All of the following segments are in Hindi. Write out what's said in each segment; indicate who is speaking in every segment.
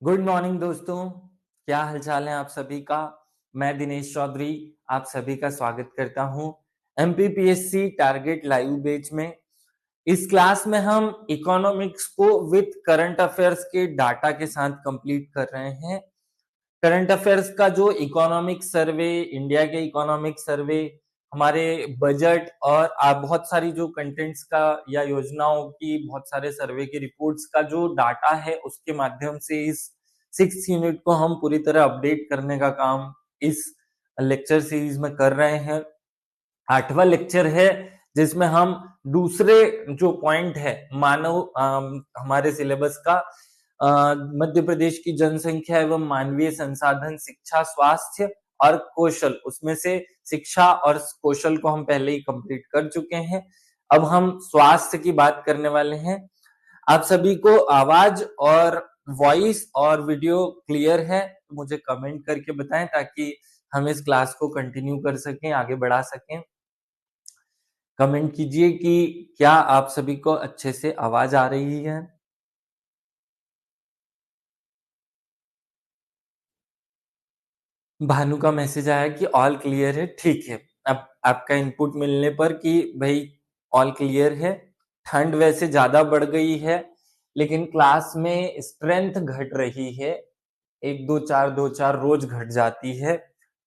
Speaker 1: गुड मॉर्निंग दोस्तों। क्या हालचाल है आप सभी का। मैं दिनेश चौधरी आप सभी का स्वागत करता हूं एमपीपीएससी टारगेट लाइव बैच में। इस क्लास में हम इकोनॉमिक्स को विद करंट अफेयर्स के डाटा के साथ कंप्लीट कर रहे हैं। करंट अफेयर्स का जो इकोनॉमिक सर्वे, इंडिया के इकोनॉमिक सर्वे, हमारे बजट और बहुत सारी जो कंटेंट्स का या योजनाओं की बहुत सारे सर्वे की रिपोर्ट्स का जो डाटा है उसके माध्यम से इस 6th यूनिट को हम पूरी तरह अपडेट करने का काम इस लेक्चर सीरीज में कर रहे हैं। 8वां लेक्चर है जिसमें हम दूसरे जो पॉइंट है मानव हमारे सिलेबस का मध्य प्रदेश की जनसंख्या एवं मानवीय संसाधन, शिक्षा, स्वास्थ्य और कौशल, उसमें से शिक्षा और कौशल को हम पहले ही कंप्लीट कर चुके हैं। अब हम स्वास्थ्य की बात करने वाले हैं। आप सभी को आवाज और वॉइस और वीडियो क्लियर है तो मुझे कमेंट करके बताएं ताकि हम इस क्लास को कंटिन्यू कर सकें, आगे बढ़ा सकें। कमेंट कीजिए कि क्या आप सभी को अच्छे से आवाज आ रही है। भानु का मैसेज आया कि ऑल क्लियर है। ठीक है, अब आपका इनपुट मिलने पर कि भाई ऑल क्लियर है। ठंड वैसे ज्यादा बढ़ गई है लेकिन क्लास में स्ट्रेंथ घट रही है, 1 2 4 रोज घट जाती है।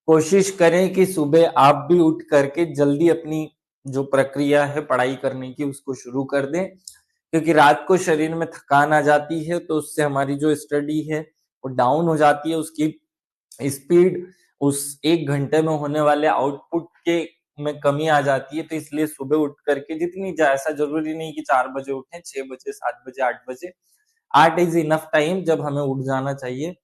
Speaker 1: कोशिश करें कि सुबह आप भी उठ करके जल्दी अपनी जो प्रक्रिया है पढ़ाई करने की उसको शुरू कर दें, क्योंकि रात को शरीर में थकान आ जाती है तो उससे हमारी जो स्टडी है वो डाउन हो जाती है, उसकी स्पीड उस 1 घंटे में होने वाले आउटपुट के में कमी आ जाती है। तो इसलिए सुबह उठ करके जितनी ऐसा जरूरी नहीं कि 4 बजे उठें, 6 बजे, 7 बजे, 8 बजे, 8 इज इनफ टाइम जब हमें उठ जाना चाहिए।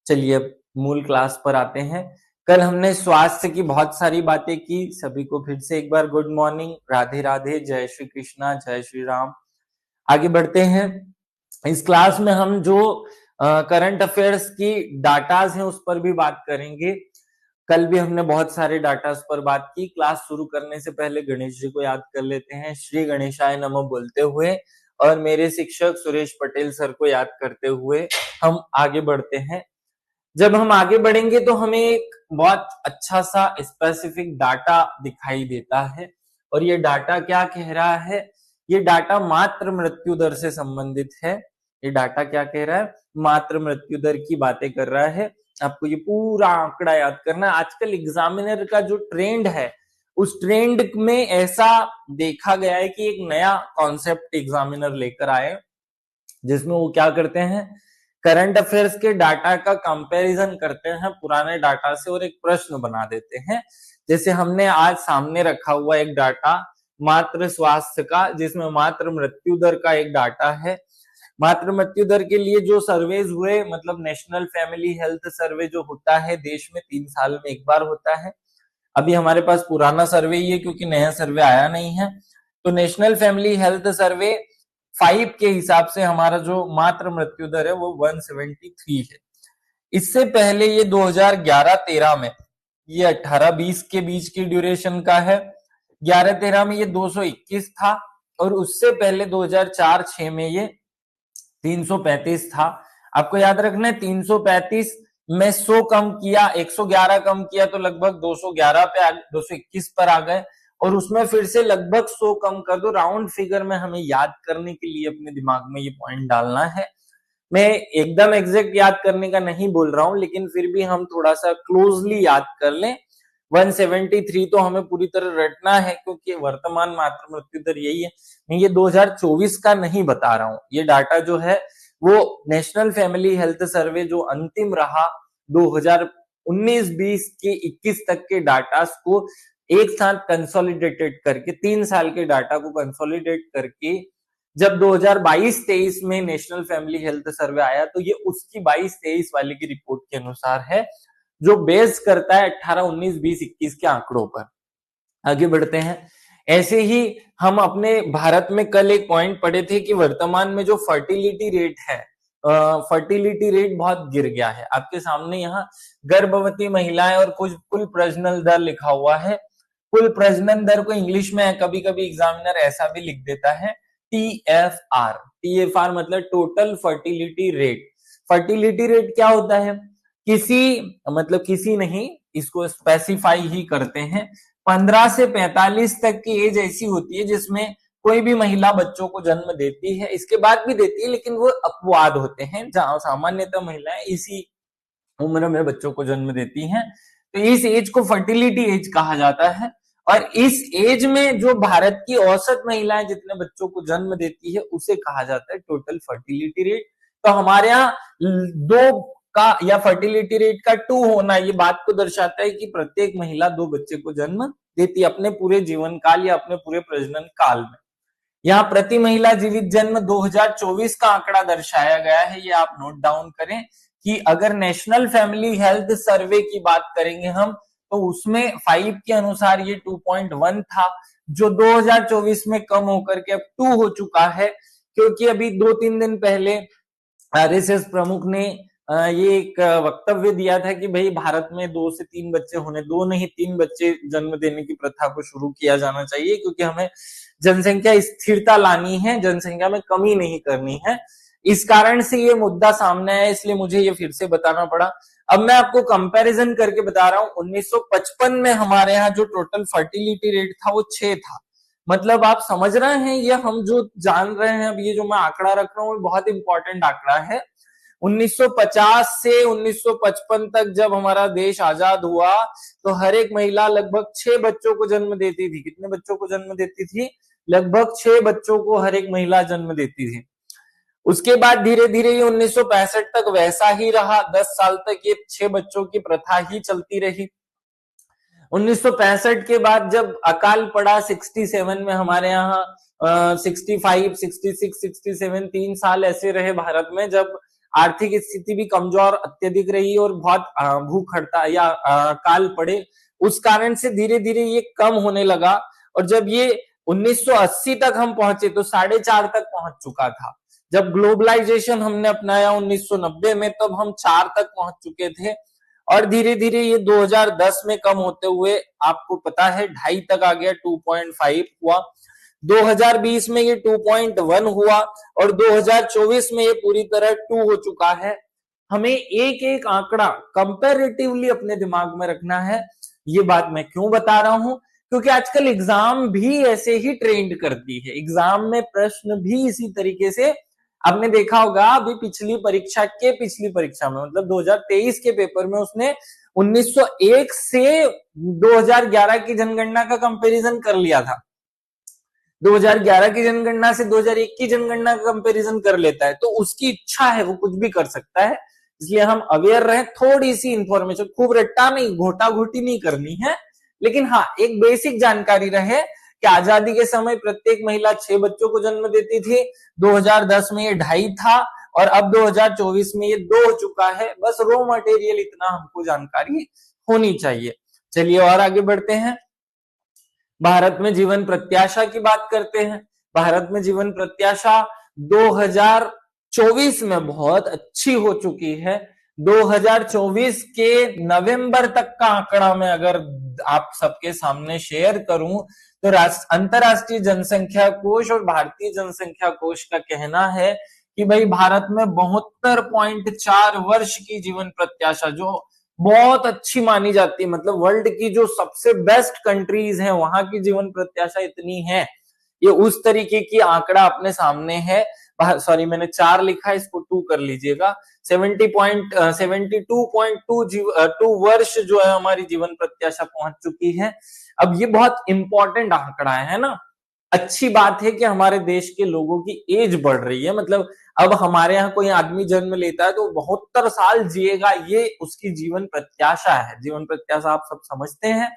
Speaker 1: चलिए अब मूल क्लास पर आते हैं। कल हमने स्वास्थ्य की बहुत सारी बातें की, सभी को फिर से एक बार गुड मॉर्निंग, राधे राधे, जय श्री कृष्णा, जय श्री राम। आगे बढ़ते हैं। इस क्लास में हम जो करंट अफेयर्स की डाटाज हैं उस पर भी बात करेंगे। कल भी हमने बहुत सारे डाटास पर बात की। क्लास शुरू करने से पहले गणेश जी को याद कर लेते हैं, श्री गणेशाय नमः बोलते हुए और मेरे शिक्षक सुरेश पटेल सर को याद करते हुए हम आगे बढ़ते हैं। जब हम आगे बढ़ेंगे तो हमें एक बहुत अच्छा सा स्पेसिफिक डाटा दिखाई देता है और ये डाटा क्या कह रहा है, ये डाटा मातृ मृत्यु दर से संबंधित है। ये डाटा क्या कह रहा है, मातृ मृत्यु दर की बातें कर रहा है। आपको ये पूरा आंकड़ा याद करना है। आजकल एग्जामिनर का जो ट्रेंड है उस ट्रेंड में ऐसा देखा गया है कि एक नया कॉन्सेप्ट एग्जामिनर लेकर आए जिसमें वो क्या करते हैं, करंट अफेयर्स के डाटा का कंपैरिजन करते हैं पुराने डाटा से और एक प्रश्न बना देते हैं। जैसे हमने आज सामने रखा हुआ एक डाटा मातृ स्वास्थ्य का, जिसमें मातृ मृत्यु दर का एक डाटा है। मातृ मृत्यु दर के लिए जो सर्वेज हुए, मतलब नेशनल फैमिली हेल्थ सर्वे जो होता है देश में 3 साल में एक बार होता है। अभी हमारे पास पुराना सर्वे ही है क्योंकि नया सर्वे आया नहीं है। तो नेशनल फैमिली हेल्थ सर्वे 5 के हिसाब से हमारा जो मातृ मृत्यु दर है वो 173 है। इससे पहले ये 2011-13 में ये 18-20 के बीच की ड्यूरेशन का है। 11-13 में ये 221 था और उससे पहले 2004-6 में ये 335 था। आपको याद रखना है 335 में 100 कम किया, 111 कम किया तो लगभग 211 पे 221 पर आ गए और उसमें फिर से लगभग 100 कम कर दो। राउंड फिगर में हमें याद करने के लिए अपने दिमाग में ये पॉइंट डालना है। मैं एकदम एग्जैक्ट याद करने का नहीं बोल रहा हूं लेकिन फिर भी हम थोड़ा सा क्लोजली याद कर लें। 173 तो हमें पूरी तरह रटना है क्योंकि वर्तमान मातृ मृत्यु दर यही है। मैं ये 2024 का नहीं बता रहा हूं, ये डाटा जो है वो नेशनल फैमिली हेल्थ सर्वे जो अंतिम रहा 2019-20 के 21 तक के डाटा को एक साथ कंसोलिडेटेड करके 3 साल के डाटा को कंसोलिडेट करके जब 2022-23 में नेशनल फैमिली हेल्थ सर्वे आया तो ये उसकी 22-23 वाले की रिपोर्ट के अनुसार है जो बेस करता है 18-19-20-21 के आंकड़ों पर। आगे बढ़ते हैं। ऐसे ही हम अपने भारत में कल एक पॉइंट पढ़े थे कि वर्तमान में जो फर्टिलिटी रेट है, फर्टिलिटी रेट बहुत गिर गया है। आपके सामने यहाँ गर्भवती महिलाएं और कुछ कुल प्रजनन दर लिखा हुआ है। कुल प्रजनन दर को इंग्लिश में कभी कभी एग्जामिनर ऐसा भी लिख देता है TFR। TFR मतलब total fertility rate. Fertility rate क्या होता है, किसी नहीं, इसको स्पेसिफाई ही करते हैं, 15 से 45 तक की एज ऐसी होती है जिसमें कोई भी महिला बच्चों को जन्म देती है, इसके बाद भी देती है, लेकिन वो अपवाद होते हैं, जहां सामान्यतः महिलाएं इसी उम्र में बच्चों को जन्म देती हैं। तो इस एज को फर्टिलिटी एज कहा जाता है। और इस एज में जो भारत की औसत महिलाएं जितने बच्चों को जन्म देती है उसे कहा जाता है टोटल फर्टिलिटी रेट। तो हमारे यहाँ 2 का या फर्टिलिटी रेट का 2 होना ये बात को दर्शाता है कि प्रत्येक महिला 2 बच्चे को जन्म देती है अपने पूरे जीवन काल या अपने पूरे प्रजनन काल में। यहाँ प्रति महिला जीवित जन्म 2024 का आंकड़ा दर्शाया गया है, ये आप नोट डाउन करें कि अगर नेशनल फैमिली हेल्थ सर्वे की बात करेंगे हम तो उसमें 5 के अनुसार ये 2.1 था, जो 2024 में कम होकर के अब 2 हो चुका है, क्योंकि अभी 2-3 दिन पहले आरएसएस प्रमुख ने ये एक वक्तव्य दिया था कि भाई भारत में 2 से 3 बच्चे होने, 2 नहीं 3 बच्चे जन्म देने की प्रथा को शुरू किया जाना चाहिए, क्योंकि हमें जनसंख्या स्थिरता लानी है, जनसंख्या में कमी नहीं करनी है। इस कारण से ये मुद्दा सामने आया, इसलिए मुझे ये फिर से बताना पड़ा। अब मैं आपको कंपैरिजन करके बता रहा हूं, 1955 में हमारे यहाँ जो टोटल फर्टिलिटी रेट था वो 6 था। मतलब आप समझ रहे हैं, ये हम जो जान रहे हैं, अब ये जो मैं आंकड़ा रख रहा हूँ बहुत इंपॉर्टेंट आंकड़ा है। 1950 से 1955 तक जब हमारा देश आजाद हुआ तो हर एक महिला लगभग 6 बच्चों को जन्म देती थी। कितने बच्चों को जन्म देती थी? लगभग 6 बच्चों को हर एक महिला जन्म देती थी। उसके बाद धीरे धीरे ये 1965 तक वैसा ही रहा, 10 साल तक ये 6 बच्चों की प्रथा ही चलती रही। 1965 के बाद जब अकाल पड़ा 67 में हमारे यहाँ 65, 66, 67 3 साल ऐसे रहे भारत में, जब आर्थिक स्थिति भी कमजोर अत्यधिक रही और बहुत भूख हड़ताल या काल पड़े, उस कारण से धीरे धीरे ये कम होने लगा। और जब ये 1980 तक हम पहुंचे तो 4.5 तक पहुंच चुका था। जब ग्लोबलाइजेशन हमने अपनाया 1990 में, तब हम 4 तक पहुंच चुके थे, और धीरे धीरे ये 2010 में कम होते हुए आपको पता है 2.5 तक आ गया, 2.5 हुआ। 2020 में ये 2.1 हुआ और 2024 में ये पूरी तरह 2 हो चुका है। हमें एक एक आंकड़ा कंपैरेटिवली अपने दिमाग में रखना है। ये बात मैं क्यों बता रहा हूं? क्योंकि आजकल एग्जाम भी ऐसे ही ट्रेंड करती है, एग्जाम में प्रश्न भी इसी तरीके से, आपने देखा होगा अभी पिछली परीक्षा में, मतलब 2023 के पेपर में उसने 1901 से 2011 की जनगणना का कंपैरिजन कर लिया था। 2011 की जनगणना से 2001 की जनगणना का कंपैरिजन कर लेता है, तो उसकी इच्छा है, वो कुछ भी कर सकता है। इसलिए हम अवेयर रहें, थोड़ी सी इंफॉर्मेशन, खूब रट्टा नहीं, घोटा घोटी नहीं करनी है, लेकिन हाँ एक बेसिक जानकारी रहे कि आजादी के समय प्रत्येक महिला 6 बच्चों को जन्म देती थी, 2010 में ये 2.5 था और अब 2024 में ये 2 हो चुका है। बस रॉ मटेरियल इतना हमको जानकारी होनी चाहिए। चलिए और आगे बढ़ते हैं, भारत में जीवन प्रत्याशा की बात करते हैं। भारत में जीवन प्रत्याशा 2024 में बहुत अच्छी हो चुकी है। 2024 के नवंबर तक का आंकड़ा मैं अगर आप सबके सामने शेयर करूं तो अंतरराष्ट्रीय जनसंख्या कोष और भारतीय जनसंख्या कोष का कहना है कि भाई भारत में 72.4 वर्ष की जीवन प्रत्याशा, जो बहुत अच्छी मानी जाती है, मतलब वर्ल्ड की जो सबसे बेस्ट कंट्रीज हैं वहां की जीवन प्रत्याशा इतनी है, ये उस तरीके की आंकड़ा अपने सामने है। सॉरी मैंने 4 लिखा, इसको 2 कर लीजिएगा। 72.2 वर्ष जो है हमारी जीवन प्रत्याशा पहुंच चुकी है। अब ये बहुत इंपॉर्टेंट आंकड़ा है ना। अच्छी बात है कि हमारे देश के लोगों की एज बढ़ रही है, मतलब अब हमारे यहाँ कोई आदमी जन्म लेता है तो 72 साल जिएगा, ये उसकी जीवन प्रत्याशा है। जीवन प्रत्याशा आप सब समझते हैं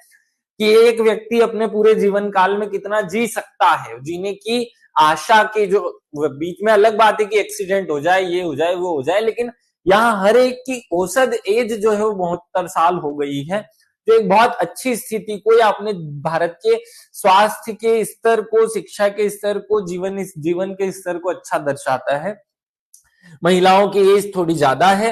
Speaker 1: कि एक व्यक्ति अपने पूरे जीवन काल में कितना जी सकता है, जीने की आशा के जो बीच में, अलग बात है कि एक्सीडेंट हो जाए, ये हो जाए, वो हो जाए, लेकिन यहाँ हर एक की औसत एज जो है वो 72 साल हो गई है, जो एक बहुत अच्छी स्थिति को या अपने भारत के स्वास्थ्य के स्तर को, शिक्षा के स्तर को, जीवन के स्तर को अच्छा दर्शाता है। महिलाओं की एज थोड़ी ज्यादा है,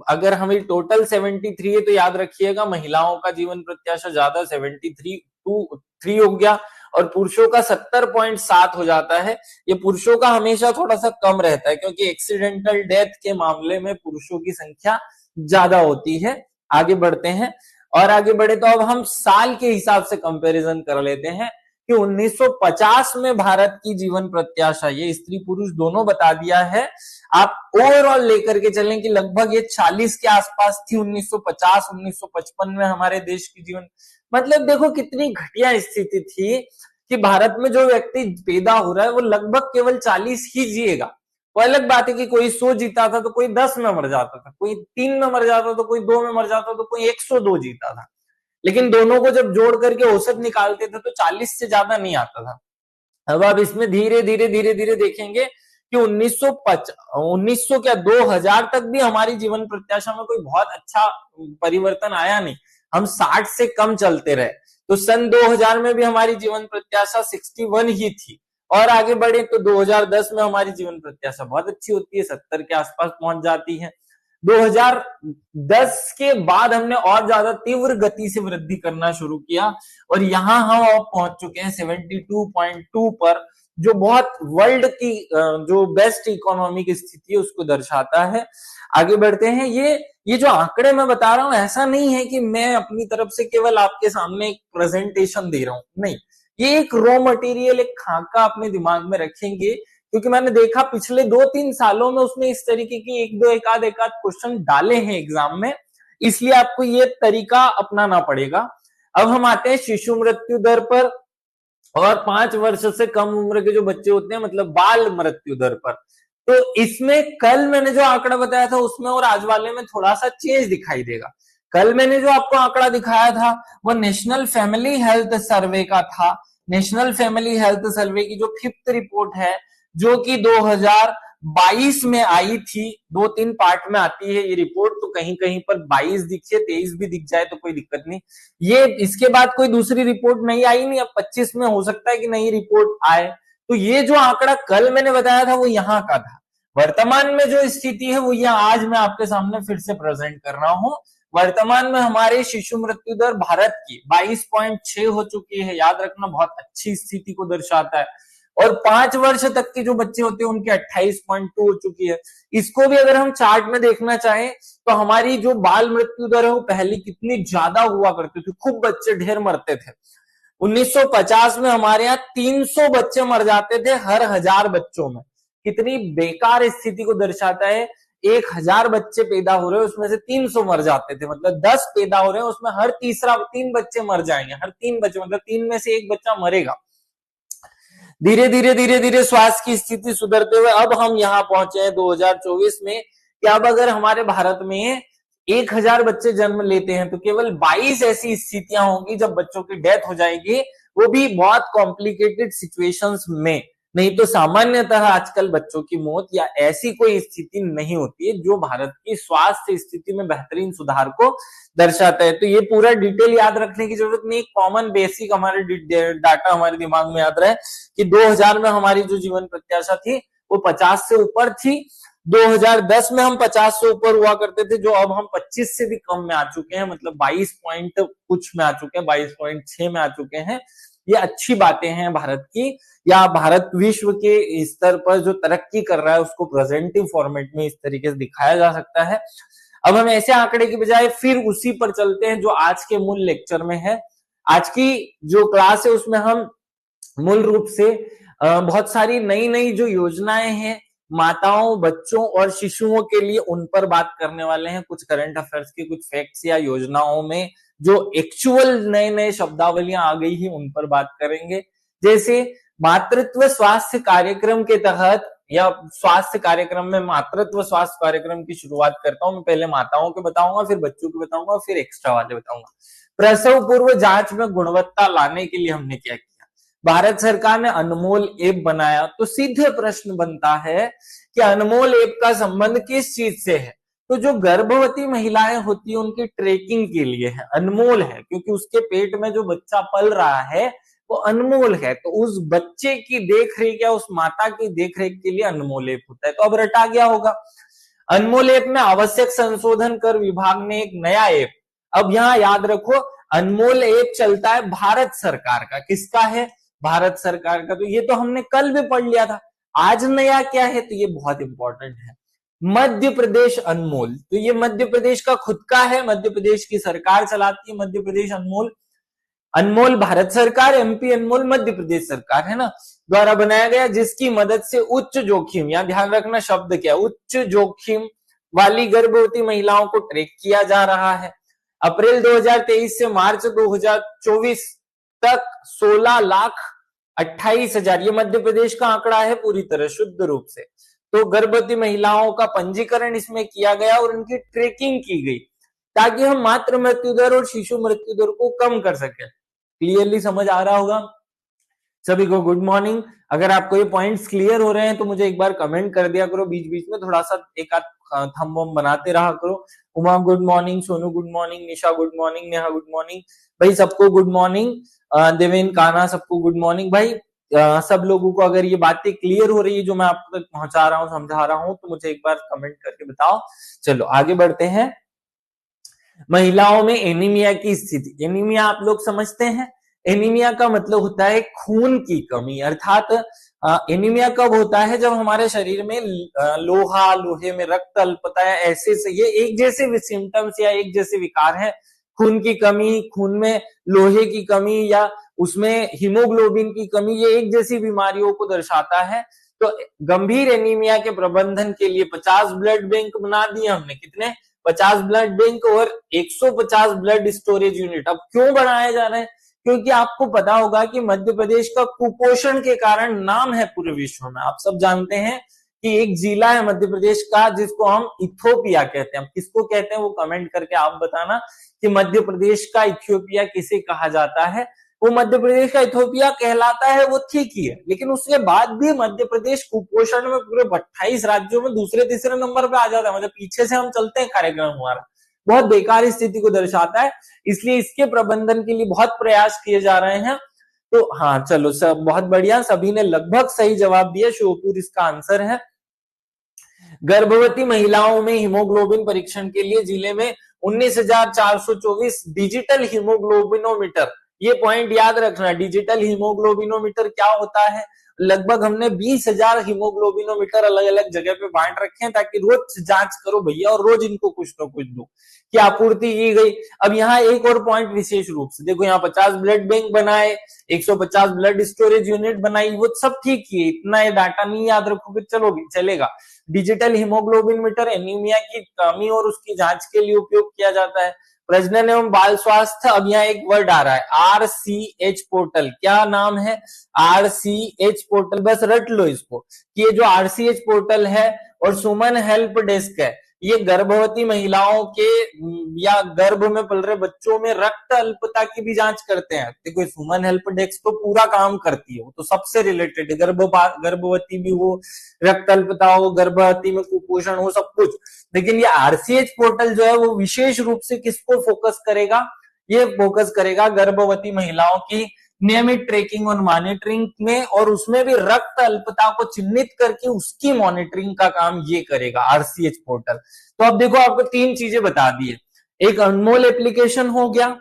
Speaker 1: अगर हमें टोटल 73 है तो याद रखिएगा महिलाओं का जीवन प्रत्याशा ज्यादा 73 हो गया और पुरुषों का 70.7 हो जाता है। ये पुरुषों का हमेशा थोड़ा सा कम रहता है क्योंकि एक्सीडेंटल डेथ के मामले में पुरुषों की संख्या ज्यादा होती है। आगे बढ़ते हैं और आगे बढ़े तो अब हम साल के हिसाब से कंपैरिजन कर लेते हैं कि 1950 में भारत की जीवन प्रत्याशा, ये स्त्री पुरुष दोनों बता दिया है, आप ओवरऑल लेकर के चलें कि लगभग ये 40 के आसपास थी 1950 1955 में हमारे देश की जीवन। मतलब देखो कितनी घटिया स्थिति थी कि भारत में जो व्यक्ति पैदा हो रहा है वो लगभग केवल 40 ही जिएगा। वो अलग बात है कि कोई 100 जीता था तो कोई 10 में मर जाता था, कोई 3 में मर जाता तो कोई 2 में मर जाता तो कोई 102 जीता था, लेकिन दोनों को जब जोड़ करके औसत निकालते थे तो 40 से ज्यादा नहीं आता था। अब आप इसमें धीरे धीरे धीरे धीरे देखेंगे कि 1900 क्या 2000 तक भी हमारी जीवन प्रत्याशा में कोई बहुत अच्छा परिवर्तन आया नहीं, हम 60 से कम चलते रहे। तो सन 2000 में भी हमारी जीवन प्रत्याशा 61 ही थी और आगे बढ़े तो 2010 में हमारी जीवन प्रत्याशा बहुत अच्छी होती है, 70 के आसपास पहुंच जाती है। 2010 के बाद हमने और ज्यादा तीव्र गति से वृद्धि करना शुरू किया और यहां हम अब पहुंच चुके हैं 72.2 पर, जो बहुत वर्ल्ड की जो बेस्ट इकोनॉमिक स्थिति है उसको दर्शाता है। आगे बढ़ते हैं। ये जो आंकड़े मैं बता रहा हूं ऐसा नहीं है कि मैं अपनी तरफ से केवल आपके सामने एक प्रेजेंटेशन दे रहा हूं, नहीं, ये एक रॉ मटेरियल, एक खाका अपने दिमाग में रखेंगे क्योंकि मैंने देखा पिछले 2-3 सालों में उसने इस तरीके की एक आध क्वेश्चन डाले हैं एग्जाम में, इसलिए आपको ये तरीका अपनाना पड़ेगा। अब हम आते हैं शिशु मृत्यु दर पर और 5 वर्ष से कम उम्र के जो बच्चे होते हैं मतलब बाल मृत्यु दर पर। तो इसमें कल मैंने जो आंकड़ा बताया था उसमें और आज वाले में थोड़ा सा चेंज दिखाई देगा। कल मैंने जो आपको आंकड़ा दिखाया था वो नेशनल फैमिली हेल्थ सर्वे का था। नेशनल फैमिली हेल्थ सर्वे की जो 5th रिपोर्ट है जो कि 2022 में आई थी, 2-3 पार्ट में आती है ये रिपोर्ट, तो कहीं कहीं पर 22 दिखे, 23 भी दिख जाए तो कोई दिक्कत नहीं। ये इसके बाद कोई दूसरी रिपोर्ट नहीं आई, नहीं अब 25 में हो सकता है कि नई रिपोर्ट आए। तो ये जो आंकड़ा कल मैंने बताया था वो यहाँ का था। वर्तमान में जो स्थिति है वो यह आज मैं आपके सामने फिर से प्रेजेंट कर रहा हूं। वर्तमान में हमारे शिशु मृत्यु दर भारत की 22.6 हो चुकी है, याद रखना बहुत अच्छी स्थिति को दर्शाता है। और 5 वर्ष तक के जो बच्चे होते हैं उनकी 28.2 हो चुकी है। इसको भी अगर हम चार्ट में देखना चाहें तो हमारी जो बाल मृत्यु दर है वो पहले कितनी ज्यादा हुआ करती थी, खूब बच्चे ढेर मरते थे। 1950 में हमारे यहाँ 300 बच्चे मर जाते थे हर 1000 बच्चों में। कितनी बेकार स्थिति को दर्शाता है, 1000 बच्चे पैदा हो रहे हैं उसमें से 300 मर जाते थे, मतलब 10 पैदा हो रहे हैं उसमें हर 3 बच्चे मर जाएंगे, हर 3 बच्चे मतलब 3 में से 1 बच्चा मरेगा। धीरे धीरे धीरे धीरे स्वास्थ्य की स्थिति सुधरते हुए अब हम यहाँ पहुंचे हैं 2024 में कि अब अगर हमारे भारत में 1000 बच्चे जन्म लेते हैं तो केवल 22 ऐसी स्थितियां होंगी जब बच्चों की डेथ हो जाएगी, वो भी बहुत कॉम्प्लिकेटेड सिचुएशंस में। नहीं तो सामान्यतः आजकल बच्चों की मौत या ऐसी कोई स्थिति नहीं होती है जो भारत की स्वास्थ्य स्थिति में बेहतरीन सुधार को दर्शाता है। तो ये पूरा डिटेल याद रखने की जरूरत नहीं, कॉमन बेसिक हमारे डाटा हमारे दिमाग में याद रहे कि 2000 में हमारी जो जीवन प्रत्याशा थी वो 50 से ऊपर थी। 2010 में हम 50 से ऊपर हुआ करते थे, जो अब हम 25 से भी कम में आ चुके हैं, मतलब 22 पॉइंट कुछ में आ चुके हैं, 22.6 में आ चुके हैं। ये अच्छी बातें हैं भारत की, या भारत विश्व के स्तर पर जो तरक्की कर रहा है उसको प्रेजेंटिव फॉर्मेट में इस तरीके से दिखाया जा सकता है। अब हम ऐसे आंकड़े की बजाय फिर उसी पर चलते हैं जो आज के मूल लेक्चर में है। आज की जो क्लास है उसमें हम मूल रूप से बहुत सारी नई नई जो योजनाएं हैं माताओं, बच्चों और शिशुओं के लिए उन पर बात करने वाले हैं। कुछ करंट अफेयर्स के कुछ फैक्ट्स या योजनाओं में जो एक्चुअल नए नए शब्दावलियां आ गई है उन पर बात करेंगे। जैसे मातृत्व स्वास्थ्य कार्यक्रम के तहत या स्वास्थ्य कार्यक्रम में मातृत्व स्वास्थ्य कार्यक्रम की शुरुआत करता हूं। मैं पहले माताओं के बताऊंगा, फिर बच्चों के बताऊंगा, फिर एक्स्ट्रा वाले बताऊंगा। प्रसव पूर्व जांच में गुणवत्ता लाने के लिए हमने क्या किया? भारत सरकार ने अनमोल ऐप बनाया। तो सीधे प्रश्न बनता है कि अनमोल ऐप का संबंध किस चीज से है? तो जो गर्भवती महिलाएं होती है उनकी ट्रैकिंग के लिए है, अनमोल है, क्योंकि उसके पेट में जो बच्चा पल रहा है वो अनमोल है। तो उस बच्चे की देखरेख या उस माता की देखरेख के लिए अनमोल ऐप होता है। तो अब रटा गया होगा। अनमोल ऐप में आवश्यक संशोधन कर विभाग ने एक नया ऐप, अब यहां याद रखो अनमोल ऐप चलता है भारत सरकार का। किसका है? भारत सरकार का, तो ये तो हमने कल भी पढ़ लिया था। आज नया क्या है, तो ये बहुत इंपॉर्टेंट है। मध्य प्रदेश अनमोल, तो ये मध्य प्रदेश का खुद का है, मध्य प्रदेश की सरकार चलाती है मध्य प्रदेश अनमोल। अनमोल भारत सरकार, एमपी अनमोल मध्य प्रदेश सरकार है ना, द्वारा बनाया गया, जिसकी मदद से उच्च जोखिम, यहां ध्यान रखना शब्द क्या, उच्च जोखिम वाली गर्भवती महिलाओं को ट्रैक किया जा रहा है। अप्रैल 2023 से मार्च 2024 तक 16,28,000, ये मध्य प्रदेश का आंकड़ा है पूरी तरह शुद्ध रूप से, तो गर्भवती महिलाओं का पंजीकरण इसमें किया गया और उनकी ट्रैकिंग की गई, ताकि हम मातृ मृत्यु दर और शिशु मृत्यु दर को कम कर सके। क्लियरली समझ आ रहा होगा सभी को? Good morning. अगर आपको ये पॉइंट्स क्लियर हो रहे हैं तो मुझे एक बार कमेंट कर दिया करो, बीच बीच में थोड़ा सा एक आध थंब वंब बनाते रहा करो। Uma good morning, Sonu good morning, Nisha good morning, Neha good morning, भाई सबको गुड मॉर्निंग, देवेन काना सबको गुड मॉर्निंग। भाई सब लोगों को अगर ये बातें क्लियर हो रही है जो मैं आप तक पहुंचा रहा हूँ, समझा रहा हूँ, तो मुझे एक बार कमेंट करके बताओ। चलो आगे बढ़ते हैं। महिलाओं में एनीमिया की स्थिति, एनीमिया आप लोग समझते हैं, एनीमिया का मतलब होता है खून की कमी, अर्थात एनीमिया कब होता है, जब हमारे शरीर में लोहा, लोहे में रक्त अल्पता है, ऐसे से ये एक जैसे सिम्टम्स या एक जैसे विकार हैं, खून की कमी, खून में लोहे की कमी या उसमें हीमोग्लोबिन की कमी, ये एक जैसी बीमारियों को दर्शाता है। तो गंभीर एनीमिया के प्रबंधन के लिए 50 ब्लड बैंक बना दिए हमने, कितने, 50 ब्लड बैंक और 150 ब्लड स्टोरेज यूनिट। अब क्यों बढ़ाए जा रहे हैं, क्योंकि आपको पता होगा कि मध्य प्रदेश का कुपोषण के कारण नाम है पूरे विश्व में। आप सब जानते हैं कि एक जिला है मध्य प्रदेश का जिसको हम इथोपिया कहते हैं। किसको कहते हैं वो कमेंट करके आप बताना कि मध्य प्रदेश का इथियोपिया किसे कहा जाता है। वो मध्य प्रदेश का इथोपिया कहलाता है, वो ठीक ही है, लेकिन उसके बाद भी मध्य प्रदेश कुपोषण में पूरे 28 राज्यों में दूसरे तीसरे नंबर पे आ जाता है, मतलब पीछे से हम चलते हैं कार्यक्रम हमारा, बहुत बेकार स्थिति को दर्शाता है। इसलिए इसके प्रबंधन के लिए बहुत प्रयास किए जा रहे हैं। तो हाँ चलो सब बहुत बढ़िया, सभी ने लगभग सही जवाब दिया, शिवपुर इसका आंसर है। गर्भवती महिलाओं में हीमोग्लोबिन परीक्षण के लिए जिले में 19,424 डिजिटल हीमोग्लोबिनोमीटर, ये पॉइंट याद रखना, डिजिटल हीमोग्लोबिनोमीटर क्या होता है। लगभग हमने 20,000 हीमोग्लोबिनोमीटर अलग अलग जगह पे बांट रखे हैं, ताकि रोज जांच करो भैया और रोज इनको कुछ ना कुछ दो की आपूर्ति की गई। अब यहाँ एक और पॉइंट विशेष रूप से देखो, यहाँ 50 ब्लड बैंक बनाए, 150 ब्लड स्टोरेज यूनिट बनाई, वो सब ठीक है, इतना ये डाटा नहीं याद रखोगे चलेगा। डिजिटल हीमोग्लोबिन मीटर एनीमिया की कमी और उसकी जांच के लिए उपयोग किया जाता है। प्रजनन एवं बाल स्वास्थ्य, अब यहाँ एक वर्ड आ रहा है RCH पोर्टल, क्या नाम है, RCH पोर्टल, बस रट लो इसको कि ये जो RCH पोर्टल है और सुमन हेल्प डेस्क है, ये गर्भवती महिलाओं के या गर्भ में पल रहे बच्चों में रक्त अल्पता की भी जांच करते हैं। देखो सुमन हेल्प डेस्क तो पूरा काम करती है, वो तो सबसे रिलेटेड है, गर्भवती भी हो, रक्त अल्पता हो, गर्भवती में कुपोषण हो, सब कुछ। लेकिन ये आरसीएच पोर्टल जो है वो विशेष रूप से किसको फोकस करेगा, ये फोकस करेगा गर्भवती महिलाओं की नियमित ट्रैकिंग और मॉनिटरिंग में, और उसमें भी रक्त अल्पता को चिन्हित करके उसकी मॉनिटरिंग का काम ये करेगा आरसीएच पोर्टल। तो अब देखो आपको तीन चीजें बता दी है, एक अनमोल एप्लीकेशन हो गया,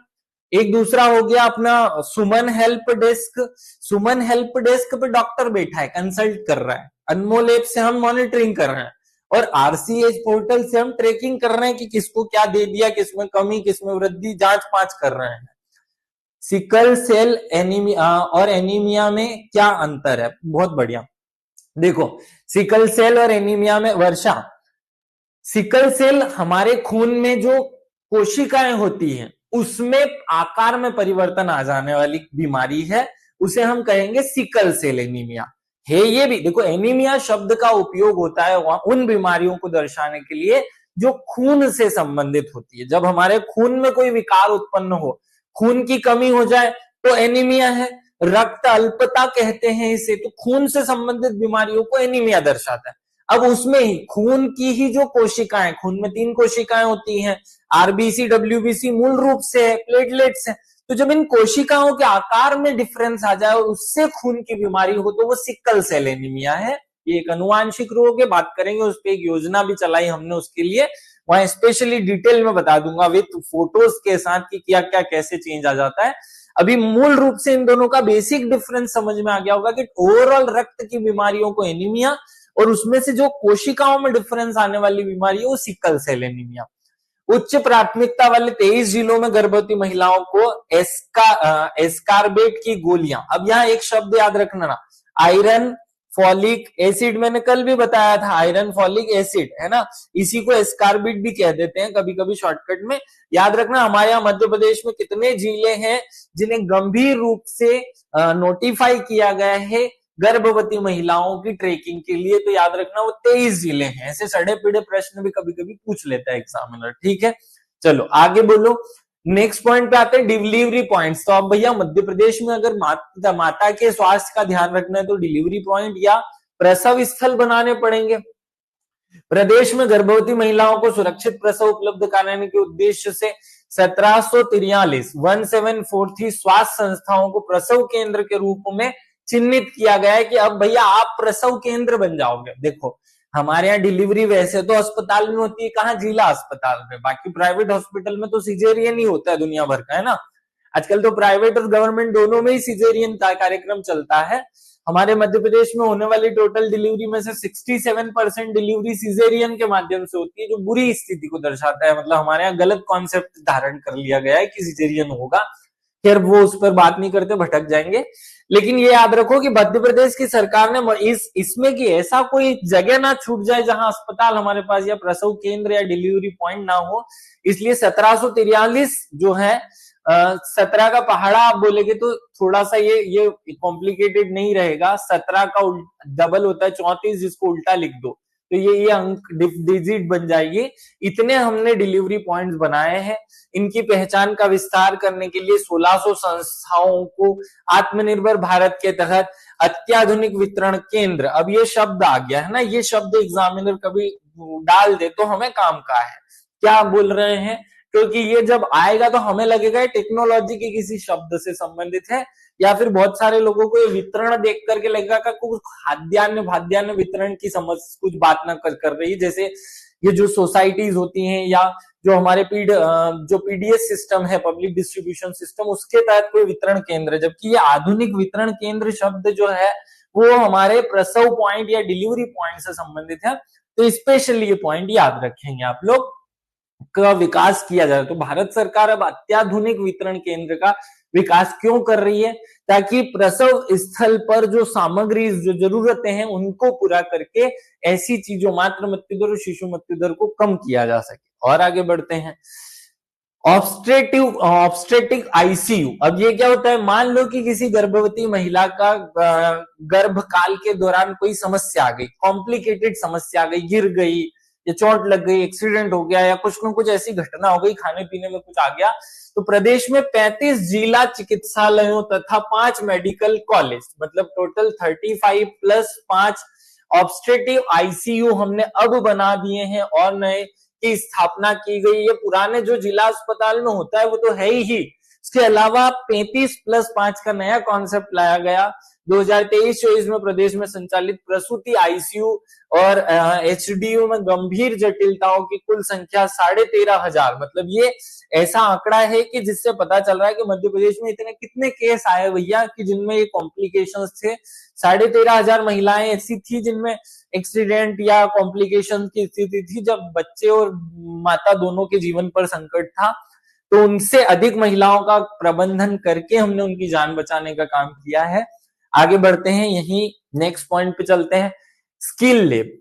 Speaker 1: एक दूसरा हो गया अपना सुमन हेल्प डेस्क, सुमन हेल्प डेस्क पे डॉक्टर बैठा है, कंसल्ट कर रहा है, अनमोल ऐप से हम मॉनिटरिंग कर रहे हैं, और आरसीएच पोर्टल से हम ट्रैकिंग कर रहे हैं कि किसको क्या दे दिया, किसमें कमी किसमें वृद्धि, जांच पांच कर रहे हैं। सिकल सेल एनीमिया और एनीमिया में क्या अंतर है, बहुत बढ़िया। देखो सिकल सेल और एनीमिया में, वर्षा, सिकल सेल हमारे खून में जो कोशिकाएं होती हैं उसमें आकार में परिवर्तन आ जाने वाली बीमारी है, उसे हम कहेंगे सिकल सेल एनीमिया है। ये भी देखो एनीमिया शब्द का उपयोग होता है उन बीमारियों को दर्शाने के लिए जो खून से संबंधित होती है। जब हमारे खून में कोई विकार उत्पन्न हो, खून की कमी हो जाए तो एनीमिया है, रक्त अल्पता कहते हैं इसे, तो खून से संबंधित बीमारियों को एनीमिया दर्शाता है। अब उसमें ही खून की ही जो कोशिकाएं, खून में 3 कोशिकाएं होती हैं, आरबीसी, डब्ल्यूबीसी मूल रूप से प्लेटलेट्स है, तो जब इन कोशिकाओं के आकार में डिफरेंस आ जाए और उससे खून की बीमारी हो तो वो सिकल सेल एनीमिया है। ये एक अनुवांशिक रोग है, बात करेंगे उस पर, एक योजना भी चलाई हमने उसके लिए, वहां स्पेशली डिटेल में बता दूंगा विथ फोटोज के साथ कि क्या क्या कैसे चेंज आ जाता है। अभी मूल रूप से इन दोनों का बेसिक डिफरेंस समझ में आ गया होगा कि ओवरऑल रक्त की बीमारियों को एनीमिया, और उसमें से जो कोशिकाओं में डिफरेंस आने वाली बीमारी है वो सिकल सेल एनीमिया। उच्च प्राथमिकता वाले 23 जिलों में गर्भवती महिलाओं को एस्कारबेट की गोलियां, अब यहाँ एक शब्द याद रखना ना, आयरन फॉलिक एसिड, मैंने कल भी बताया था, आयरन फॉलिक एसिड है ना, इसी को एस्कारबिट भी कह देते हैं कभी कभी शॉर्टकट में। याद रखना हमारे यहाँ मध्य प्रदेश में कितने जिले हैं जिन्हें गंभीर रूप से नोटिफाई किया गया है गर्भवती महिलाओं की ट्रैकिंग के लिए, तो याद रखना वो 23 जिले हैं। ऐसे सड़े पीड़े प्रश्न भी कभी कभी पूछ लेता है एग्जामिनर, ठीक है। चलो आगे बोलो, नेक्स्ट पॉइंट पे आते हैं डिलीवरी पॉइंट्स। तो अब भैया मध्य प्रदेश में अगर माता के स्वास्थ्य का ध्यान रखना है तो डिलीवरी पॉइंट या प्रसव स्थल बनाने पड़ेंगे। प्रदेश में गर्भवती महिलाओं को सुरक्षित प्रसव उपलब्ध कराने के उद्देश्य से 1743 स्वास्थ्य संस्थाओं को प्रसव केंद्र के रूप में चिन्हित किया गया है कि अब भैया आप प्रसव केंद्र बन जाओगे। देखो हमारे यहाँ डिलीवरी वैसे तो अस्पताल में होती है, कहाँ, जिला अस्पताल में, बाकी प्राइवेट हॉस्पिटल में तो सिजेरियन ही होता है दुनिया भर का, है ना। आजकल तो प्राइवेट और गवर्नमेंट दोनों में ही सिजेरियन का कार्यक्रम चलता है। हमारे मध्य प्रदेश में होने वाली टोटल डिलीवरी में से 67% डिलीवरी सिजेरियन के माध्यम से होती है, जो बुरी स्थिति को दर्शाता है। मतलब हमारे यहाँ गलत कॉन्सेप्ट धारण कर लिया गया है कि सिजेरियन होगा, खैर वो उस पर बात नहीं करते, भटक जाएंगे। लेकिन ये याद रखो कि मध्य प्रदेश की सरकार ने इसमें कि ऐसा कोई जगह ना छूट जाए जहां अस्पताल हमारे पास या प्रसव केंद्र या डिलीवरी पॉइंट ना हो, इसलिए 1743 जो है 17 का पहाड़ा आप बोलेगे तो थोड़ा सा ये कॉम्प्लिकेटेड नहीं रहेगा। 17 का डबल होता है 34, जिसको उल्टा लिख दो तो ये अंक डिजिट बन जाएगी। इतने हमने डिलीवरी पॉइंट्स बनाए हैं। इनकी पहचान का विस्तार करने के लिए 1600 संस्थाओं को आत्मनिर्भर भारत के तहत अत्याधुनिक वितरण केंद्र, अब ये शब्द आ गया है ना, ये शब्द एग्जामिनर कभी डाल दे तो हमें काम का है, क्या बोल रहे हैं, क्योंकि ये जब आएगा तो हमें लगेगा टेक्नोलॉजी के किसी शब्द से संबंधित है, या फिर बहुत सारे लोगों को ये वितरण देख करके लगेगा कि कुछ खाद्यान्न भाद्यान्न वितरण की समझ कुछ बात ना कर रही है, जैसे ये जो सोसाइटीज होती हैं या जो हमारे जो पीडीएस सिस्टम है, पब्लिक डिस्ट्रीब्यूशन सिस्टम, उसके तहत कोई वितरण केंद्र, जबकि ये आधुनिक वितरण केंद्र शब्द जो है वो हमारे प्रसव पॉइंट या डिलीवरी पॉइंट से संबंधित है। तो स्पेशली ये पॉइंट याद रखेंगे आप लोग, का विकास किया जा रहा है। तो भारत सरकार अब अत्याधुनिक वितरण केंद्र का विकास क्यों कर रही है, ताकि प्रसव स्थल पर जो सामग्री, जो जरूरतें हैं उनको पूरा करके ऐसी चीजों, मातृ मृत्यु दर और शिशु मृत्यु दर को कम किया जा सके। और आगे बढ़ते हैं, ऑब्स्टेटिक आईसीयू। अब ये क्या होता है, मान लो कि किसी गर्भवती महिला का गर्भकाल के दौरान कोई समस्या आ गई, कॉम्प्लिकेटेड समस्या आ गई, गिर गई या चोट लग गई, एक्सीडेंट हो गया या कुछ न कुछ ऐसी घटना हो गई, खाने पीने में कुछ आ गया, तो प्रदेश में 35 जिला चिकित्सालयों तथा 5 मेडिकल कॉलेज, मतलब टोटल 35 प्लस 5 ऑब्स्टेटिव आईसीयू हमने अब बना दिए हैं और नए की स्थापना की गई। ये पुराने जो जिला अस्पताल में होता है वो तो है ही, इसके अलावा 35 प्लस 5 का नया कॉन्सेप्ट लाया गया 2023-24 में प्रदेश में संचालित प्रसूति आईसीयू और एचडीयू में गंभीर जटिलताओं की कुल संख्या 13,500, मतलब ये ऐसा आंकड़ा है कि जिससे पता चल रहा है कि मध्य प्रदेश में इतने कितने केस आए भैया कि जिनमें ये कॉम्प्लिकेशंस थे। 13,500 महिलाएं ऐसी थी जिनमें एक्सीडेंट या कॉम्प्लिकेशन की स्थिति थी, जब बच्चे और माता दोनों के जीवन पर संकट था। तो उनसे अधिक महिलाओं का प्रबंधन करके हमने उनकी जान बचाने का काम किया है। आगे बढ़ते हैं, यही नेक्स्ट पॉइंट पे चलते हैं, स्किल लैब।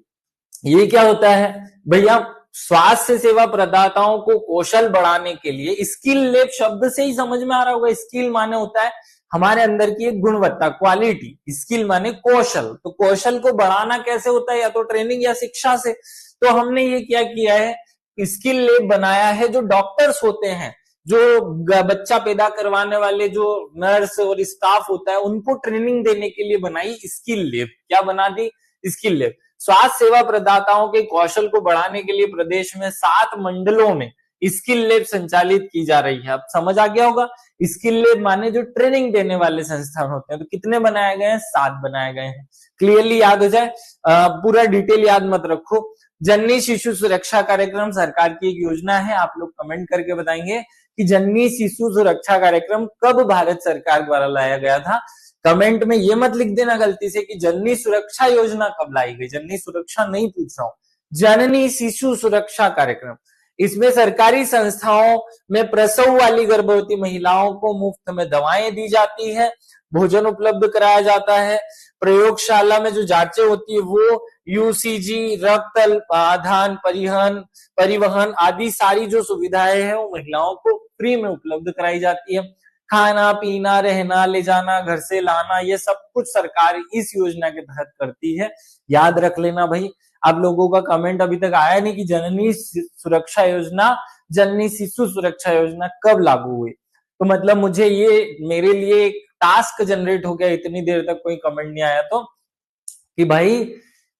Speaker 1: ये क्या होता है भैया, स्वास्थ्य सेवा प्रदाताओं को कौशल बढ़ाने के लिए, स्किल लैब शब्द से ही समझ में आ रहा होगा, स्किल माने होता है हमारे अंदर की एक गुणवत्ता, क्वालिटी, स्किल माने कौशल। तो कौशल को बढ़ाना कैसे होता है, या तो ट्रेनिंग या शिक्षा से। तो हमने ये क्या किया है, स्किल लैब बनाया है। जो डॉक्टर्स होते हैं, जो बच्चा पैदा करवाने वाले जो नर्स और स्टाफ होता है, उनको ट्रेनिंग देने के लिए बनाई स्किल लैब। क्या बना दी, स्किल लैब। स्वास्थ्य सेवा प्रदाताओं के कौशल को बढ़ाने के लिए प्रदेश में 7 मंडलों में स्किल लैब संचालित की जा रही है। अब समझ आ गया होगा, स्किल लैब माने जो ट्रेनिंग देने वाले संस्थान होते हैं। तो कितने बनाए गए हैं, 7 बनाए गए हैं। क्लियरली याद हो जाए, पूरा डिटेल याद मत रखो। जननी शिशु सुरक्षा कार्यक्रम सरकार की एक योजना है, आप लोग कमेंट करके बताएंगे कि जननी शिशु सुरक्षा कार्यक्रम कब भारत सरकार द्वारा लाया गया था। कमेंट में ये मत लिख देना गलती से कि जननी सुरक्षा योजना कब लाई गई, जननी सुरक्षा नहीं पूछ रहा हूं, जननी शिशु सुरक्षा कार्यक्रम। इसमें सरकारी संस्थाओं में प्रसव वाली गर्भवती महिलाओं को मुफ्त में दवाएं दी जाती है, भोजन उपलब्ध कराया जाता है, प्रयोगशाला में जो जांचें होती है वो यूसीजी, रक्त आधान, परिवहन आदि सारी जो सुविधाएं हैं वो महिलाओं को फ्री में उपलब्ध कराई जाती है। खाना पीना, रहना, ले जाना, घर से लाना, ये सब कुछ सरकार इस योजना के तहत करती है। याद रख लेना भाई। आप लोगों का कमेंट अभी तक आया नहीं कि जननी सुरक्षा योजना, जननी शिशु सुरक्षा योजना कब लागू हुई, तो मतलब मुझे ये मेरे लिए एक टास्क जनरेट हो गया, इतनी देर तक कोई कमेंट नहीं आया तो, कि भाई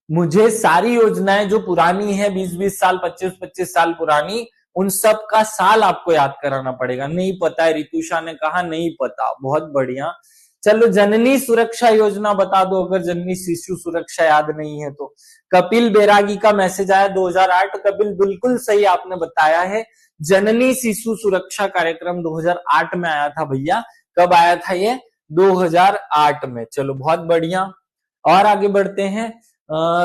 Speaker 1: मुझे सारी योजनाएं जो पुरानी है 20-20 साल, 25-25 साल पुरानी, उन सब का साल आपको याद कराना पड़ेगा। नहीं पता है, रितुषा ने कहा नहीं पता, बहुत बढ़िया। चलो जननी सुरक्षा योजना बता दो अगर जननी शिशु सुरक्षा याद नहीं है तो। कपिल बैरागी का मैसेज आया 2008। कपिल बिल्कुल सही आपने बताया है, जननी शिशु सुरक्षा कार्यक्रम 2008 में आया था भैया। कब आया था ये? 2008 में। चलो बहुत बढ़िया। और आगे बढ़ते हैं।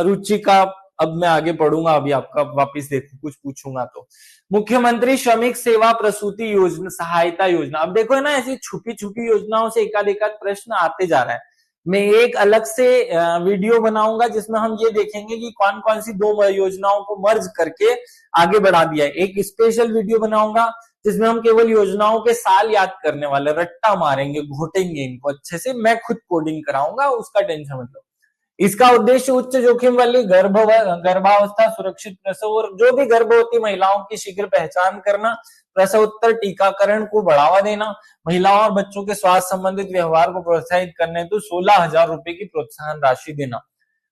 Speaker 1: रुचिका, अब मैं आगे पढ़ूंगा, अभी आपका वापिस देखो कुछ पूछूंगा तो। मुख्यमंत्री श्रमिक सेवा प्रसूति योजना, सहायता योजना। अब देखो है ना, ऐसी छुपी छुपी योजनाओं से एकाध प्रश्न आते जा रहा है। मैं एक अलग से वीडियो बनाऊंगा जिसमें हम ये देखेंगे कि कौन कौन सी दो योजनाओं को मर्ज करके आगे बढ़ा दिया है। एक स्पेशल वीडियो बनाऊंगा जिसमें हम केवल योजनाओं के साल याद करने वाले, रट्टा मारेंगे, घोटेंगे इनको अच्छे से। मैं खुद कोडिंग कराऊंगा, उसका टेंशन मत लो। इसका उद्देश्य उच्च जोखिम वाली गर्भावस्था, सुरक्षित प्रसव और जो भी गर्भवती महिलाओं की शीघ्र पहचान करना, प्रसवोत्तर टीकाकरण को बढ़ावा देना, महिलाओं और बच्चों के स्वास्थ्य संबंधित व्यवहार को प्रोत्साहित करने तो 16,000 रुपए की प्रोत्साहन राशि देना।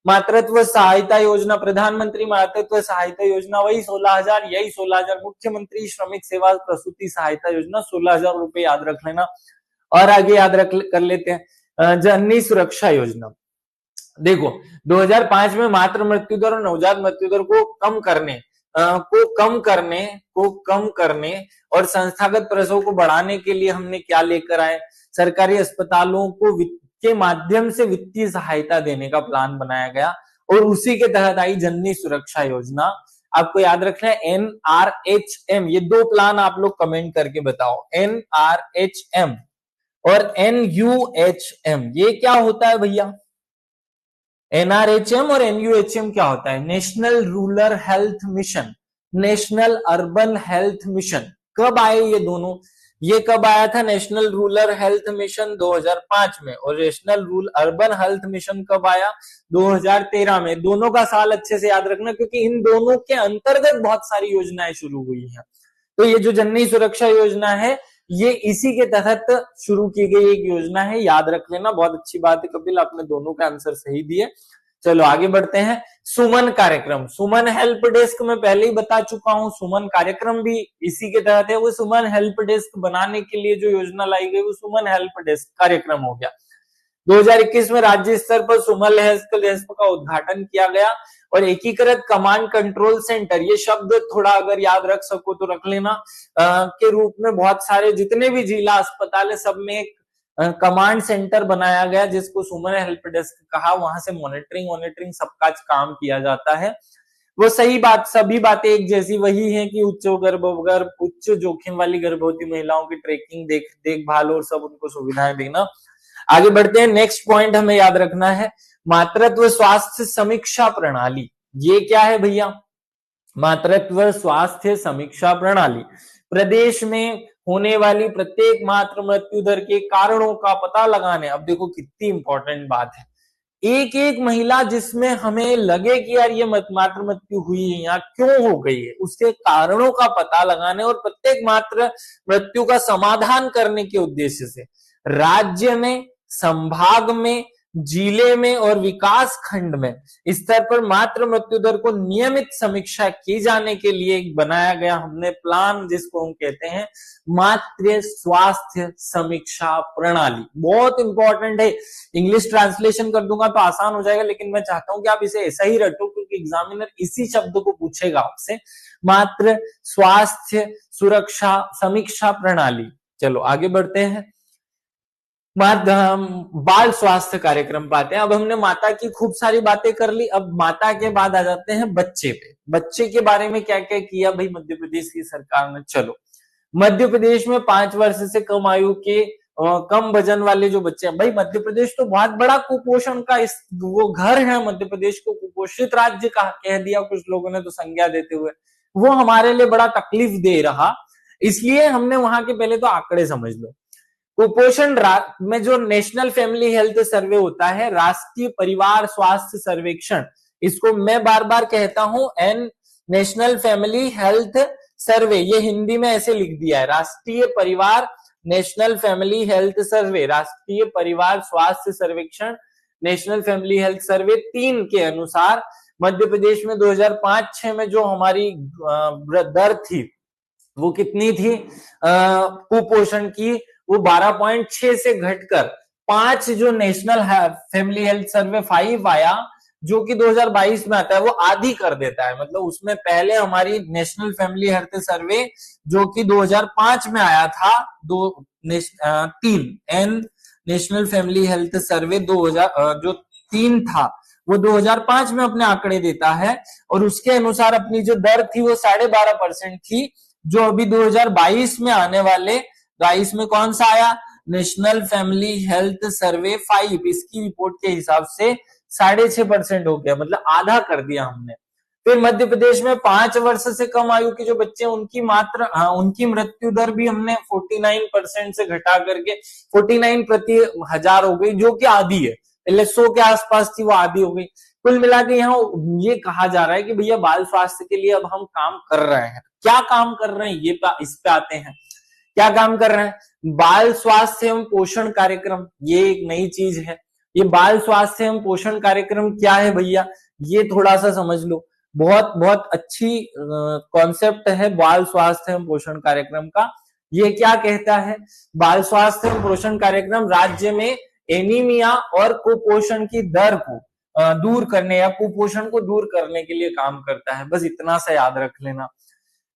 Speaker 1: मातृत्व सहायता योजना, प्रधानमंत्री मातृत्व सहायता योजना, वही 16,000, यही 16,000। मुख्यमंत्री श्रमिक सेवा प्रसूति सहायता योजना 16,000 रुपए याद रख लेना। और आगे याद कर लेते हैं जननी सुरक्षा योजना। देखो 2005 में मातृ मृत्यु दर और नवजात मृत्यु दर को कम करने और संस्थागत प्रसव को बढ़ाने के लिए हमने क्या लेकर आए? सरकारी अस्पतालों को के माध्यम से वित्तीय सहायता देने का प्लान बनाया गया और उसी के तहत आई जननी सुरक्षा योजना। आपको याद रखना है NRHM, ये दो प्लान आप लोग कमेंट करके बताओ। NRHM और NUHM, ये क्या होता है भैया? NRHM और NUHM क्या होता है? National rural health mission, national urban health mission. कब आए ये दोनों? ये कब आया था? नेशनल रूरल हेल्थ मिशन 2005 में, और national rural urban health mission कब आया? 2013 में। दोनों का साल अच्छे से याद रखना क्योंकि इन दोनों के अंतर्गत बहुत सारी योजनाएं शुरू हुई हैं। तो ये जो जननी सुरक्षा योजना है ये इसी के तहत शुरू की गई एक योजना है, याद रख लेना। बहुत अच्छी बात है कपिल, आपने दोनों का आंसर सही दिए। चलो आगे बढ़ते हैं। सुमन कार्यक्रम, सुमन हेल्प डेस्क में पहले ही बता चुका हूं, सुमन कार्यक्रम भी इसी के तहत है। वो सुमन हेल्प डेस्क बनाने के लिए जो योजना लाई गई वो सुमन हेल्प डेस्क कार्यक्रम हो गया। 2021 में राज्य स्तर पर सुमन हेल्प डेस्क का उद्घाटन किया गया और एकीकृत कमांड कंट्रोल सेंटर, ये शब्द थोड़ा अगर याद रख सको तो रख लेना, के रूप में बहुत सारे जितने भी जिला अस्पताल है सब में एक कमांड सेंटर बनाया गया जिसको सुमन हेल्प डेस्क कहा। वहां से मॉनिटरिंग सबका काम किया जाता है। वो सभी बातें एक जैसी वही है कि उच्च जोखिम वाली गर्भवती महिलाओं की ट्रैकिंग, देखभाल और सब उनको सुविधाएं देना। आगे बढ़ते हैं। नेक्स्ट पॉइंट हमें याद रखना है मातृत्व स्वास्थ्य समीक्षा प्रणाली। ये क्या है भैया? मातृत्व स्वास्थ्य समीक्षा प्रणाली प्रदेश में होने वाली प्रत्येक मातृ मृत्यु दर के कारणों का पता लगाने। अब देखो कितनी इंपॉर्टेंट बात है। एक एक महिला जिसमें हमें लगे कि यार ये मातृ मृत्यु हुई है या क्यों हो गई है, उसके कारणों का पता लगाने और प्रत्येक मातृ मृत्यु का समाधान करने के उद्देश्य से राज्य में, संभाग में, जिले में और विकास खंड में स्तर पर मातृ मृत्यु दर को नियमित समीक्षा की जाने के लिए बनाया गया हमने प्लान, जिसको हम कहते हैं मातृ स्वास्थ्य समीक्षा प्रणाली। बहुत इंपॉर्टेंट है। इंग्लिश ट्रांसलेशन कर दूंगा तो आसान हो जाएगा, लेकिन मैं चाहता हूं कि आप इसे ऐसा ही रटो क्योंकि एग्जामिनर इसी शब्द को पूछेगा आपसे, मात्र स्वास्थ्य सुरक्षा समीक्षा प्रणाली। चलो आगे बढ़ते हैं। बाल स्वास्थ्य कार्यक्रम पाते हैं। अब हमने माता की खूब सारी बातें कर ली, अब माता के बाद आ जाते हैं बच्चे पे। बच्चे के बारे में क्या क्या किया भाई मध्य प्रदेश की सरकार ने। चलो, मध्य प्रदेश में 5 वर्ष से कम आयु के कम वजन वाले जो बच्चे हैं, भाई मध्य प्रदेश तो बहुत बड़ा कुपोषण का वो घर है। मध्य प्रदेश को कुपोषित राज्य कह दिया कुछ लोगों ने तो संज्ञा देते हुए, वो हमारे लिए बड़ा तकलीफ दे रहा, इसलिए हमने वहां के पहले तो आंकड़े समझ लो। कुपोषण में जो नेशनल फैमिली हेल्थ सर्वे होता है, राष्ट्रीय परिवार स्वास्थ्य सर्वेक्षण, इसको मैं बार बार कहता हूं नेशनल फैमिली हेल्थ सर्वे, ये हिंदी में ऐसे लिख दिया है, राष्ट्रीय परिवार नेशनल फैमिली हेल्थ सर्वे, राष्ट्रीय परिवार स्वास्थ्य सर्वेक्षण, नेशनल फैमिली हेल्थ सर्वे 3 के अनुसार मध्य प्रदेश में 2005-6 में जो हमारी दर थी वो कितनी थी कुपोषण की, वो 12.6 से घटकर 5 जो नेशनल फैमिली हेल्थ सर्वे 5 आया, जो कि 2022 में आता है, वो आधी कर देता है। मतलब उसमें पहले हमारी नेशनल फैमिली हेल्थ सर्वे जो कि 2005 में आया था, 3 नेशनल फैमिली हेल्थ सर्वे 2000 जो 3 था वो 2005 में अपने आंकड़े देता है, और उसके अनुसार अपनी जो दर थी वो 12.5% थी, जो अभी 2022 में आने वाले 22 में कौन सा आया, नेशनल फैमिली हेल्थ सर्वे 5, इसकी रिपोर्ट के हिसाब से 6.5% हो गया, मतलब आधा कर दिया हमने। फिर मध्य प्रदेश में 5 वर्ष से कम आयु के जो बच्चे उनकी मृत्यु दर भी हमने 49% से घटा करके 49 प्रति 1000 हो गई, जो कि आधी है, पहले 100 के आसपास थी, वो आधी हो गई। कुल मिला के यहाँ ये कहा जा रहा है कि भैया बाल स्वास्थ्य के लिए अब हम काम कर रहे हैं। क्या काम कर रहे हैं, ये इस पे आते हैं। क्या काम कर रहे हैं, बाल स्वास्थ्य एवं पोषण कार्यक्रम, ये एक नई चीज है। ये बाल स्वास्थ्य एवं पोषण कार्यक्रम क्या है भैया, ये थोड़ा सा समझ लो। बहुत बहुत अच्छी कॉन्सेप्ट है बाल स्वास्थ्य एवं पोषण कार्यक्रम का। ये क्या कहता है, बाल स्वास्थ्य एवं पोषण कार्यक्रम राज्य में एनीमिया और कुपोषण की दर को दूर करने या कुपोषण को दूर करने के लिए काम करता है। बस इतना सा याद रख लेना।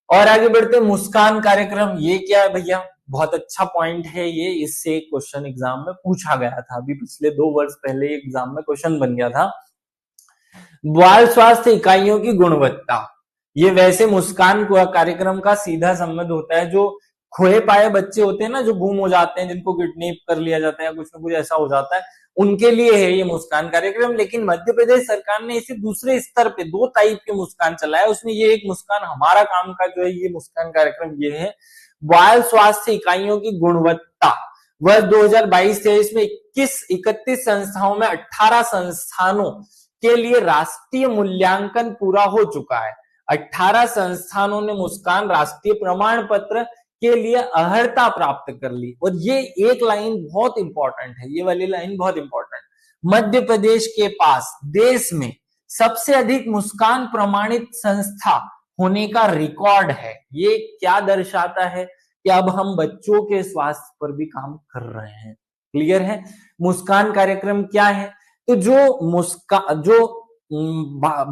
Speaker 1: और आगे बढ़ते, मुस्कान कार्यक्रम, ये क्या है भैया, बहुत अच्छा पॉइंट है ये, इससे क्वेश्चन एग्जाम में पूछा गया था, अभी पिछले 2 वर्ष पहले एग्जाम में क्वेश्चन बन गया था। बाल स्वास्थ्य इकाइयों की गुणवत्ता, ये वैसे मुस्कान कार्यक्रम का सीधा संबंध होता है। जो खोए पाए बच्चे होते हैं ना, जो गुम हो जाते हैं, जिनको किडनैप कर लिया जाता है, कुछ ना कुछ ऐसा हो जाता है, उनके लिए है ये मुस्कान कार्यक्रम। लेकिन मध्य प्रदेश सरकार ने इसे दूसरे स्तर पे 2 टाइप के मुस्कान चलाया, उसमें ये एक मुस्कान हमारा काम का जो है ये मुस्कान कार्यक्रम ये है, बाल स्वास्थ्य इकाइयों की गुणवत्ता। वर्ष 2022-23 में 31 संस्थाओं में 18 संस्थानों के लिए राष्ट्रीय मूल्यांकन पूरा हो चुका है। 18 संस्थानों ने मुस्कान राष्ट्रीय प्रमाण पत्र के लिए अर्हता प्राप्त कर ली। और ये एक लाइन बहुत इंपॉर्टेंट है, ये वाली लाइन बहुत इंपॉर्टेंट। मध्य प्रदेश के पास देश में सबसे अधिक मुस्कान प्रमाणित संस्था होने का रिकॉर्ड है। ये क्या दर्शाता है कि अब हम बच्चों के स्वास्थ्य पर भी काम कर रहे हैं। क्लियर है। मुस्कान कार्यक्रम क्या है, तो जो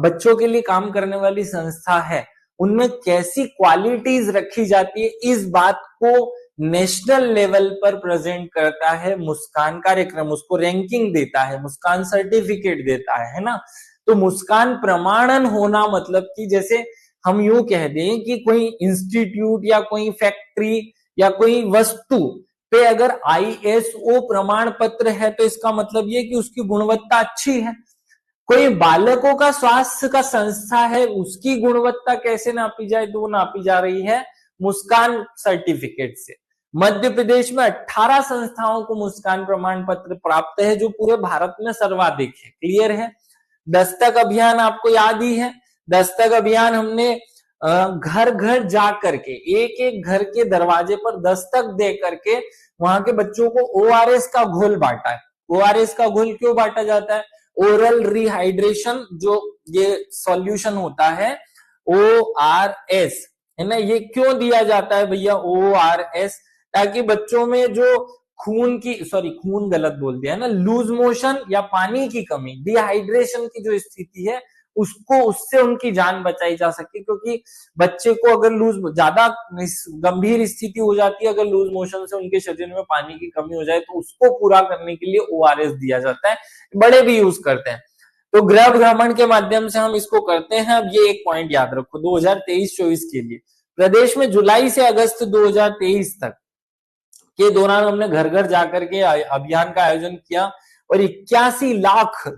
Speaker 1: बच्चों के लिए काम करने वाली संस्था है उनमें कैसी क्वालिटीज रखी जाती है, इस बात को नेशनल लेवल पर प्रेजेंट करता है मुस्कान कार्यक्रम, उसको रैंकिंग देता है, मुस्कान सर्टिफिकेट देता है ना। तो मुस्कान प्रमाणन होना मतलब कि जैसे हम यूं कह दें कि कोई इंस्टीट्यूट या कोई फैक्ट्री या कोई वस्तु पे अगर ISO प्रमाण पत्र है तो इसका मतलब ये कि उसकी गुणवत्ता अच्छी है। कोई बालकों का स्वास्थ्य का संस्था है, उसकी गुणवत्ता कैसे नापी जाए, तो वो नापी जा रही है मुस्कान सर्टिफिकेट से। मध्य प्रदेश में 18 संस्थाओं को मुस्कान प्रमाण पत्र प्राप्त है, जो पूरे भारत में सर्वाधिक है। क्लियर है। दस्तक अभियान आपको याद ही है, दस्तक अभियान हमने घर घर जा करके एक एक घर के दरवाजे पर दस्तक दे करके वहां के बच्चों को ORS का घोल बांटा है। ORS का घोल क्यों बांटा जाता है, ओरल रिहाइड्रेशन जो ये सॉल्यूशन होता है ORS है ना, ये क्यों दिया जाता है भैया ORS, ताकि बच्चों में जो खून गलत बोल दिया है ना, लूज मोशन या पानी की कमी, डिहाइड्रेशन की जो स्थिति है उसको उससे उनकी जान बचाई जा सके, क्योंकि बच्चे को अगर लूज ज्यादा गंभीर स्थिति हो जाती है, अगर लूज मोशन से उनके शरीर में पानी की कमी हो जाए तो उसको पूरा करने के लिए ओआरएस दिया जाता है, बड़े भी यूज करते हैं। तो गृह भ्रमण के माध्यम से हम इसको करते हैं। अब ये एक पॉइंट याद रखो 2023-24 के लिए प्रदेश में जुलाई से अगस्त 2023 तक के दौरान हमने घर घर जाकर के अभियान का आयोजन किया और 81 लाख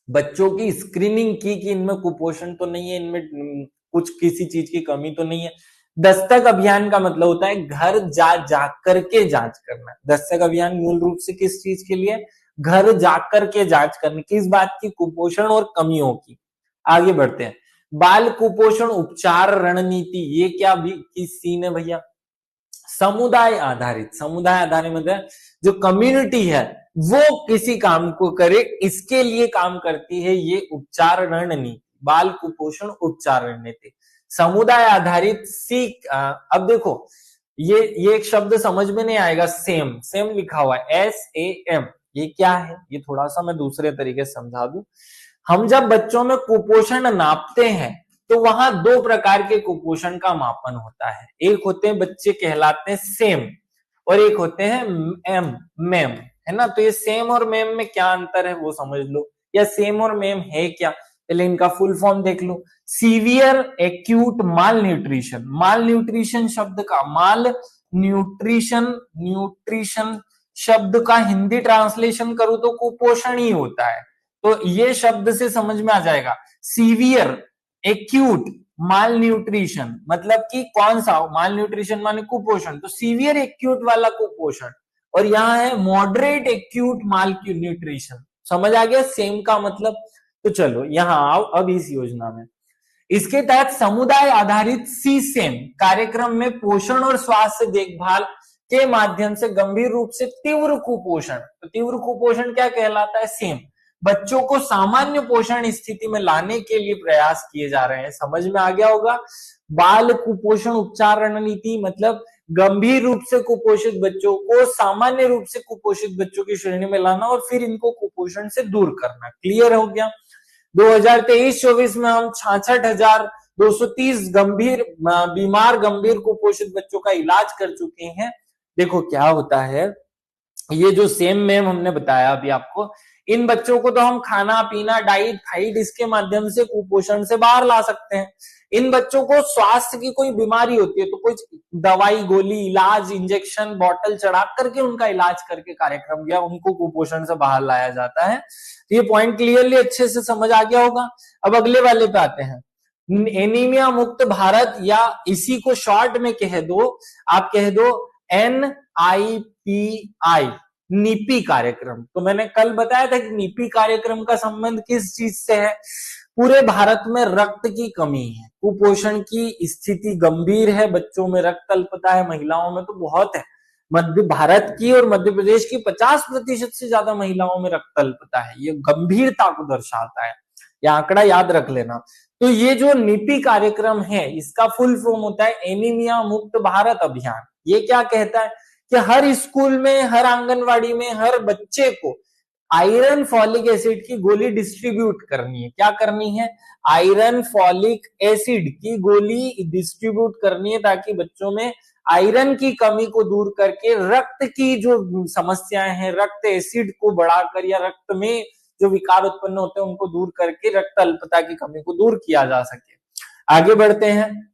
Speaker 1: बच्चों की स्क्रीनिंग की कि इनमें कुपोषण तो नहीं है, इनमें कुछ किसी चीज की कमी तो नहीं है। दस्तक अभियान का मतलब होता है घर जा जा करके जांच करना। दस्तक अभियान मूल रूप से किस चीज के लिए? घर जाकर के जांच करनी, किस बात की? कुपोषण और कमियों की। आगे बढ़ते हैं। बाल कुपोषण उपचार रणनीति, ये क्या भी किस सीन है भैया? समुदाय आधारित। समुदाय आधारित मतलब जो कम्युनिटी है वो किसी काम को करे, इसके लिए काम करती है ये उपचार रणनीति, बाल कुपोषण उपचार रणनीति। समुदाय आधारित सीख। अब देखो ये एक शब्द समझ में नहीं आएगा, सेम। सेम लिखा हुआ है SAM, ये क्या है? ये थोड़ा सा मैं दूसरे तरीके से समझा दूं। हम जब बच्चों में कुपोषण नापते हैं तो वहां दो प्रकार के कुपोषण का मापन होता है। एक होते हैं बच्चे कहलाते हैं सेम और एक होते हैं मैम, है ना? तो ये सेम और मैम में क्या अंतर है वो समझ लो, या सेम और मैम है क्या? पहले इनका फुल फॉर्म देख लो। सीवियर एक्यूट माल न्यूट्रिशन। माल न्यूट्रिशन शब्द का माल न्यूट्रिशन शब्द का हिंदी ट्रांसलेशन करूं तो कुपोषण ही होता है। तो ये शब्द से समझ में आ जाएगा। सीवियर एक्यूट माल न्यूट्रिशन मतलब कि कौन सा? माल न्यूट्रिशन माने कुपोषण, तो सीवियर एक्यूट वाला कुपोषण। और यहाँ है मॉडरेट एक्यूट माल न्यूट्रिशन। समझ आ गया सेम का मतलब? तो चलो यहां आओ अब इस योजना में। इसके तहत समुदाय आधारित CSAM कार्यक्रम में पोषण और स्वास्थ्य देखभाल के माध्यम से गंभीर रूप से तीव्र कुपोषण, तो तीव्र कुपोषण क्या कहलाता है? सेम। बच्चों को सामान्य पोषण स्थिति में लाने के लिए प्रयास किए जा रहे हैं। समझ में आ गया होगा। बाल कुपोषण उपचार रणनीति मतलब गंभीर रूप से कुपोषित बच्चों को सामान्य रूप से कुपोषित बच्चों की श्रेणी में लाना और फिर इनको कुपोषण से दूर करना। क्लियर हो गया? 2023-24 में हम 66,230 गंभीर कुपोषित बच्चों का इलाज कर चुके हैं। देखो क्या होता है, ये जो सेम मैम हमने बताया अभी आपको, इन बच्चों को तो हम खाना पीना डाइट फाइट इसके माध्यम से कुपोषण से बाहर ला सकते हैं। इन बच्चों को स्वास्थ्य की कोई बीमारी होती है तो कोई दवाई गोली इलाज इंजेक्शन बॉटल चढ़ा करके उनका इलाज करके कार्यक्रम या उनको कुपोषण से बाहर लाया जाता है। तो ये पॉइंट क्लियरली अच्छे से समझ आ गया होगा। अब अगले वाले पे आते हैं। एनीमिया मुक्त भारत, या इसी को शॉर्ट में कह दो, आप कह दो NIPI, नीपी कार्यक्रम। तो मैंने कल बताया था कि नीपी कार्यक्रम का संबंध किस चीज से है? पूरे भारत में रक्त की कमी है, कुपोषण की स्थिति गंभीर है, बच्चों में रक्त अल्पता है, महिलाओं में तो बहुत है। मध्य भारत की और मध्य प्रदेश की 50% से ज्यादा महिलाओं में रक्त अल्पता है। ये गंभीरता को दर्शाता है, यह आंकड़ा याद रख लेना। तो ये जो नीपी कार्यक्रम है इसका फुल फॉर्म होता है एनीमिया मुक्त भारत अभियान। ये क्या कहता है कि हर स्कूल में, हर आंगनवाड़ी में, हर बच्चे को आयरन फॉलिक एसिड की गोली डिस्ट्रीब्यूट करनी है। क्या करनी है? आयरन फॉलिक एसिड की गोली डिस्ट्रीब्यूट करनी है ताकि बच्चों में आयरन की कमी को दूर करके रक्त की जो समस्याएं हैं, रक्त एसिड को बढ़ाकर या रक्त में जो विकार उत्पन्न होते हैं उनको दूर करके रक्त अल्पता की कमी को दूर किया जा सके। आगे बढ़ते हैं।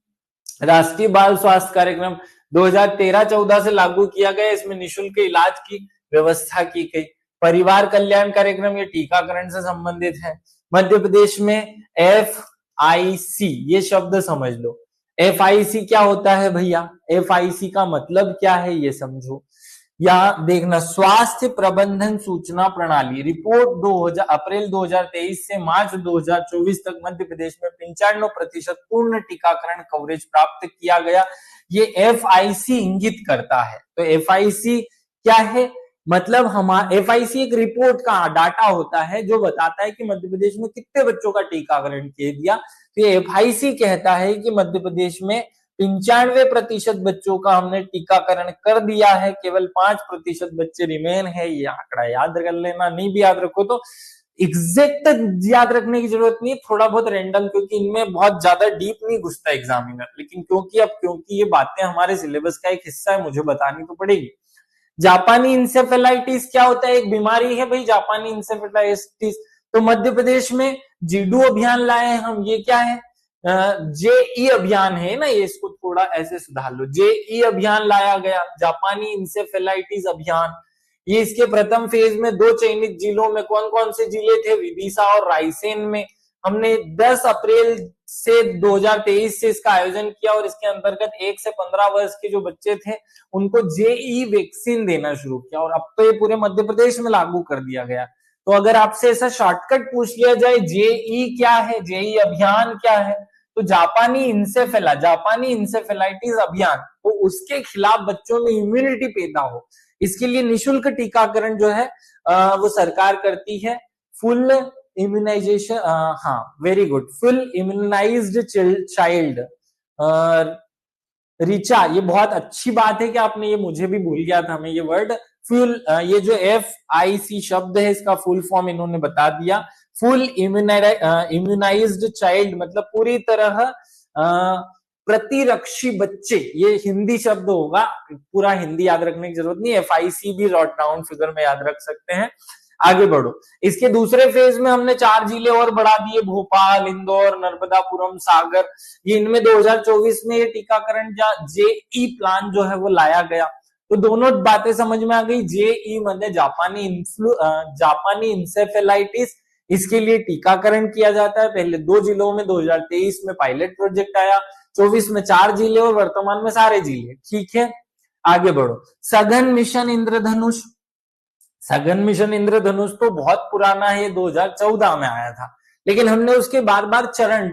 Speaker 1: राष्ट्रीय बाल स्वास्थ्य कार्यक्रम 2013-14 से लागू किया गया। इसमें निःशुल्क इलाज की व्यवस्था की गई। परिवार कल्याण कार्यक्रम ये टीकाकरण से संबंधित है। मध्य प्रदेश में FIC, ये शब्द समझ लो। FIC क्या होता है भैया? FIC का मतलब क्या है ये समझो। या देखना, स्वास्थ्य प्रबंधन सूचना प्रणाली रिपोर्ट अप्रैल 2023 से मार्च 2024 तक मध्य प्रदेश में 95% पूर्ण टीकाकरण कवरेज प्राप्त किया गया। ये FIC इंगित करता है। तो FIC क्या है? मतलब हमारा FIC एक रिपोर्ट का डाटा होता है जो बताता है कि मध्य प्रदेश में कितने बच्चों का टीकाकरण किया दिया। तो ये FIC कहता है कि मध्य प्रदेश में 95% बच्चों का हमने टीकाकरण कर दिया है, केवल 5% बच्चे रिमेन है। ये आंकड़ा याद कर लेना, नहीं भी याद रखो तो एग्जैक्ट याद रखने की जरूरत नहीं, थोड़ा बहुत रैंडम, क्योंकि इनमें बहुत ज्यादा डीप नहीं घुसता एग्जामिनर, लेकिन क्योंकि ये बातें हमारे सिलेबस का एक हिस्सा है, मुझे बतानी तो पड़ेगी। जापानी इंसेफेलाइटिस क्या होता है? एक बीमारी है भाई जापानी इंसेफेलाइटिस। तो मध्य प्रदेश में जीडू अभियान लाए हैं हम। ये क्या है? जेई अभियान है ना, ये इसको थोड़ा ऐसे सुधार लो। जेई अभियान लाया गया, जापानी इंसेफेलाइटिस अभियान। ये इसके प्रथम फेज में 2 चयनित जिलों में, कौन कौन से जिले थे? विदिशा और रायसेन में हमने 10 अप्रैल से 2023 से इसका आयोजन किया, और इसके अंतर्गत 1 से 15 वर्ष के जो बच्चे थे उनको जेई वैक्सीन देना शुरू किया, और अब तो ये पूरे मध्य प्रदेश में लागू कर दिया गया। तो अगर आपसे ऐसा शॉर्टकट पूछ लिया जाए जेई क्या है, जेई अभियान क्या है, तो जापानी इंसेफेलाइटिस अभियान, तो उसके खिलाफ बच्चों में इम्यूनिटी पैदा हो, इसके लिए निःशुल्क टीकाकरण जो है वो सरकार करती है। फुल इम्यूनाइजेशन, हाँ very good, full immunised child, Richa, ये बहुत अच्छी बात है कि आपने, ये मुझे भी भूल गया था मैं ये वर्ड, फुल, ये जो FIC शब्द है इसका फुल फॉर्म इन्होंने बता दिया। फुल इम्यूनाइज्ड चाइल्ड मतलब पूरी तरह प्रतिरक्षी बच्चे, ये हिंदी शब्द होगा, पूरा हिंदी याद रखने की जरूरत नहीं, FIC भी नोट डाउन फिगर में याद रख सकते हैं। आगे बढ़ो, इसके दूसरे फेज में हमने 4 जिले और बढ़ा दिए, भोपाल, इंदौर, नर्मदापुरम, सागर। ये इनमें 2024 में ये टीकाकरण जेई प्लान जो है वो लाया गया। तो दोनों बातें समझ में आ गई। जेई मतलब जापानी इंसेफेलाइटिस, इसके लिए टीकाकरण किया जाता है। पहले 2 जिलों में 2023 में पायलट प्रोजेक्ट आया, 24 में 4 जिले और वर्तमान में सारे जिले। ठीक है, आगे बढ़ो। सघन मिशन इंद्रधनुष, सघन मिशन इंद्रधनुष तो बहुत पुराना है, 2014 में आया था, लेकिन हमने उसके बार बार चरण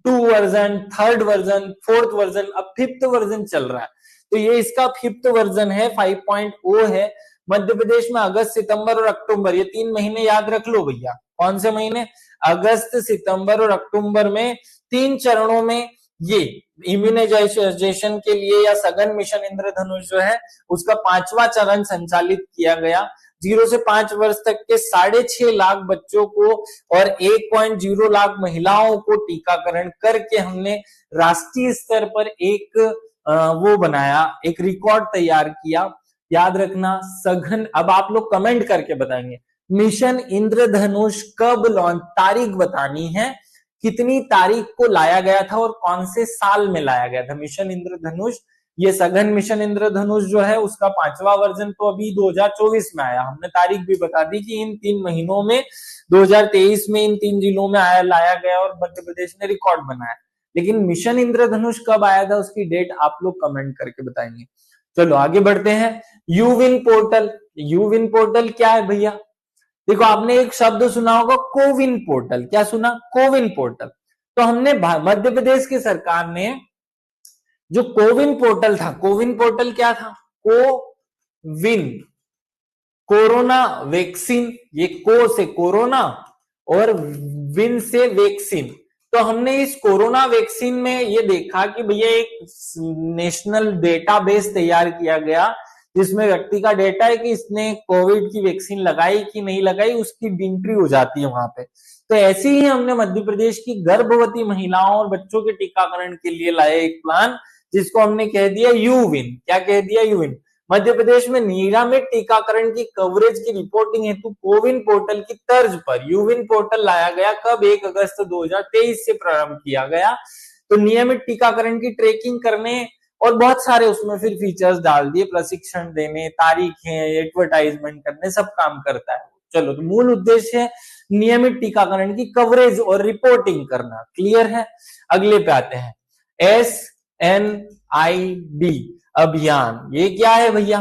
Speaker 1: 2 version, 3rd version, 4th version, अब 5th वर्जन चल रहा है। तो ये इसका 5th वर्जन है, 5.0 है। मध्य प्रदेश में अगस्त, सितंबर और अक्टूबर, ये 3 महीने याद रख लो भैया। कौन से महीने? अगस्त, सितंबर और अक्टूबर में 3 चरणों में ये इम्यूनाइजेशन के लिए या सघन मिशन इंद्रधनुष जो है उसका 5वां चरण संचालित किया गया। 0 से 5 वर्ष तक के 6.5 लाख बच्चों को और 1.0 लाख महिलाओं को टीकाकरण करके हमने राष्ट्रीय स्तर पर एक वो बनाया, एक रिकॉर्ड तैयार किया। याद रखना सघन, अब आप लोग कमेंट करके बताएंगे मिशन इंद्रधनुष कब लॉन्च, तारीख बतानी है, कितनी तारीख को लाया गया था और कौन से साल में लाया गया था मिशन इंद्रधनुष। ये सघन मिशन इंद्रधनुष जो है उसका 5वां वर्जन तो अभी 2024 में आया। हमने तारीख भी बता दी कि इन 3 महीनों में 2023 में इन 3 जिलों में लाया गया और मध्य प्रदेश ने रिकॉर्ड बनाया। लेकिन मिशन इंद्रधनुष कब आया था उसकी डेट आप लोग कमेंट करके बताएंगे। चलो आगे बढ़ते हैं। यूविन पोर्टल, यूविन पोर्टल क्या है भैया? देखो आपने एक शब्द सुना होगा कोविन पोर्टल, क्या सुना? कोविन पोर्टल। तो हमने मध्य प्रदेश की सरकार ने जो कोविन पोर्टल था, कोविन पोर्टल क्या था? कोविन, कोरोना वैक्सीन, ये को से कोरोना और विन से वैक्सीन। तो हमने इस कोरोना वैक्सीन में ये देखा कि भैया एक नेशनल डेटाबेस तैयार किया गया जिसमें व्यक्ति का डेटा है कि इसने कोविड की वैक्सीन लगाई कि नहीं लगाई, उसकी एंट्री हो जाती है वहां पे। तो ऐसे ही हमने मध्य प्रदेश की गर्भवती महिलाओं और बच्चों के टीकाकरण के लिए लाए एक प्लान जिसको हमने कह दिया यूविन। क्या कह दिया? यूविन। मध्य प्रदेश में नियमित टीकाकरण की कवरेज की रिपोर्टिंग हेतु कोविन पोर्टल की तर्ज पर यूविन पोर्टल लाया गया। कब? 1 अगस्त 2023 से प्रारंभ किया गया। तो नियमित टीकाकरण की ट्रैकिंग करने और बहुत सारे उसमें फिर फीचर्स डाल दिए, प्रशिक्षण देने, तारीखें, एडवर्टाइजमेंट करने, सब काम करता है। चलो, तो मूल उद्देश्य है नियमित टीकाकरण की कवरेज और रिपोर्टिंग करना। क्लियर है? अगले पे आते हैं। SNID अभियान, ये क्या है भैया?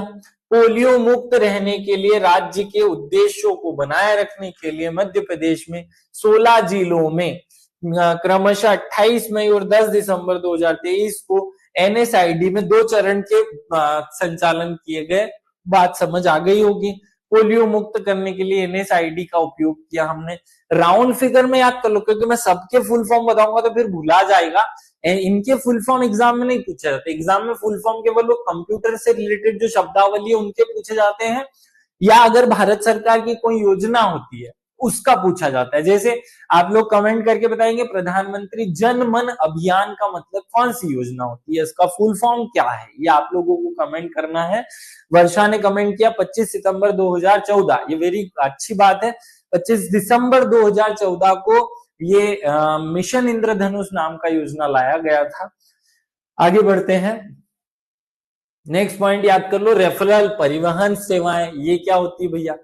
Speaker 1: पोलियो मुक्त रहने के लिए राज्य के उद्देश्यों को बनाए रखने के लिए मध्य प्रदेश में 16 जिलों में क्रमशः 28 मई और 10 दिसंबर 2023 को NSID में 2 चरण के संचालन किए गए। बात समझ आ गई होगी। पोलियो मुक्त करने के लिए NSID का उपयोग किया हमने। राउंड फिगर में याद कर लो क्योंकि मैं सबके फुल फॉर्म बताऊंगा तो फिर भुला जाएगा। इनके फुल फॉर्म एग्जाम में नहीं पूछे जाते। एग्जाम में फुल फॉर्म केवल वो कंप्यूटर से रिलेटेड जो शब्दावली है उनके पूछे जाते हैं, या अगर भारत सरकार की कोई योजना होती है उसका पूछा जाता है। जैसे आप लोग कमेंट करके बताएंगे प्रधानमंत्री जन मन अभियान का मतलब कौन सी योजना होती है, इसका फुल फॉर्म क्या है, ये आप लोगों को कमेंट करना है। वर्षा ने कमेंट किया 25 सितंबर 2014, ये वेरी अच्छी बात है। 25 दिसंबर 2014 को ये मिशन इंद्रधनुष नाम का योजना लाया गया था। आगे बढ़ते हैं, नेक्स्ट पॉइंट याद कर लो, रेफरल परिवहन सेवाएं, ये क्या होती है भैया?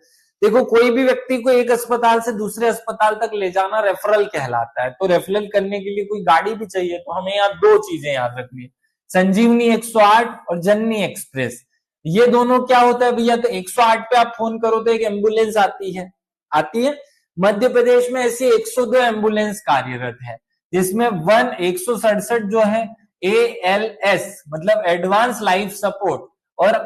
Speaker 1: देखो, कोई भी व्यक्ति को एक अस्पताल से दूसरे अस्पताल तक ले जाना रेफरल कहलाता है। तो रेफरल करने के लिए कोई गाड़ी भी चाहिए, तो हमें यहाँ दो चीजें याद रखनी है, संजीवनी 108 और जननी एक्सप्रेस। ये दोनों क्या होता है भैया? तो 108 पे आप फोन करो तो एक एम्बुलेंस आती है। मध्य प्रदेश में ऐसी 102 एम्बुलेंस कार्यरत है, जिसमें 167 जो है ALS मतलब एडवांस लाइफ सपोर्ट, और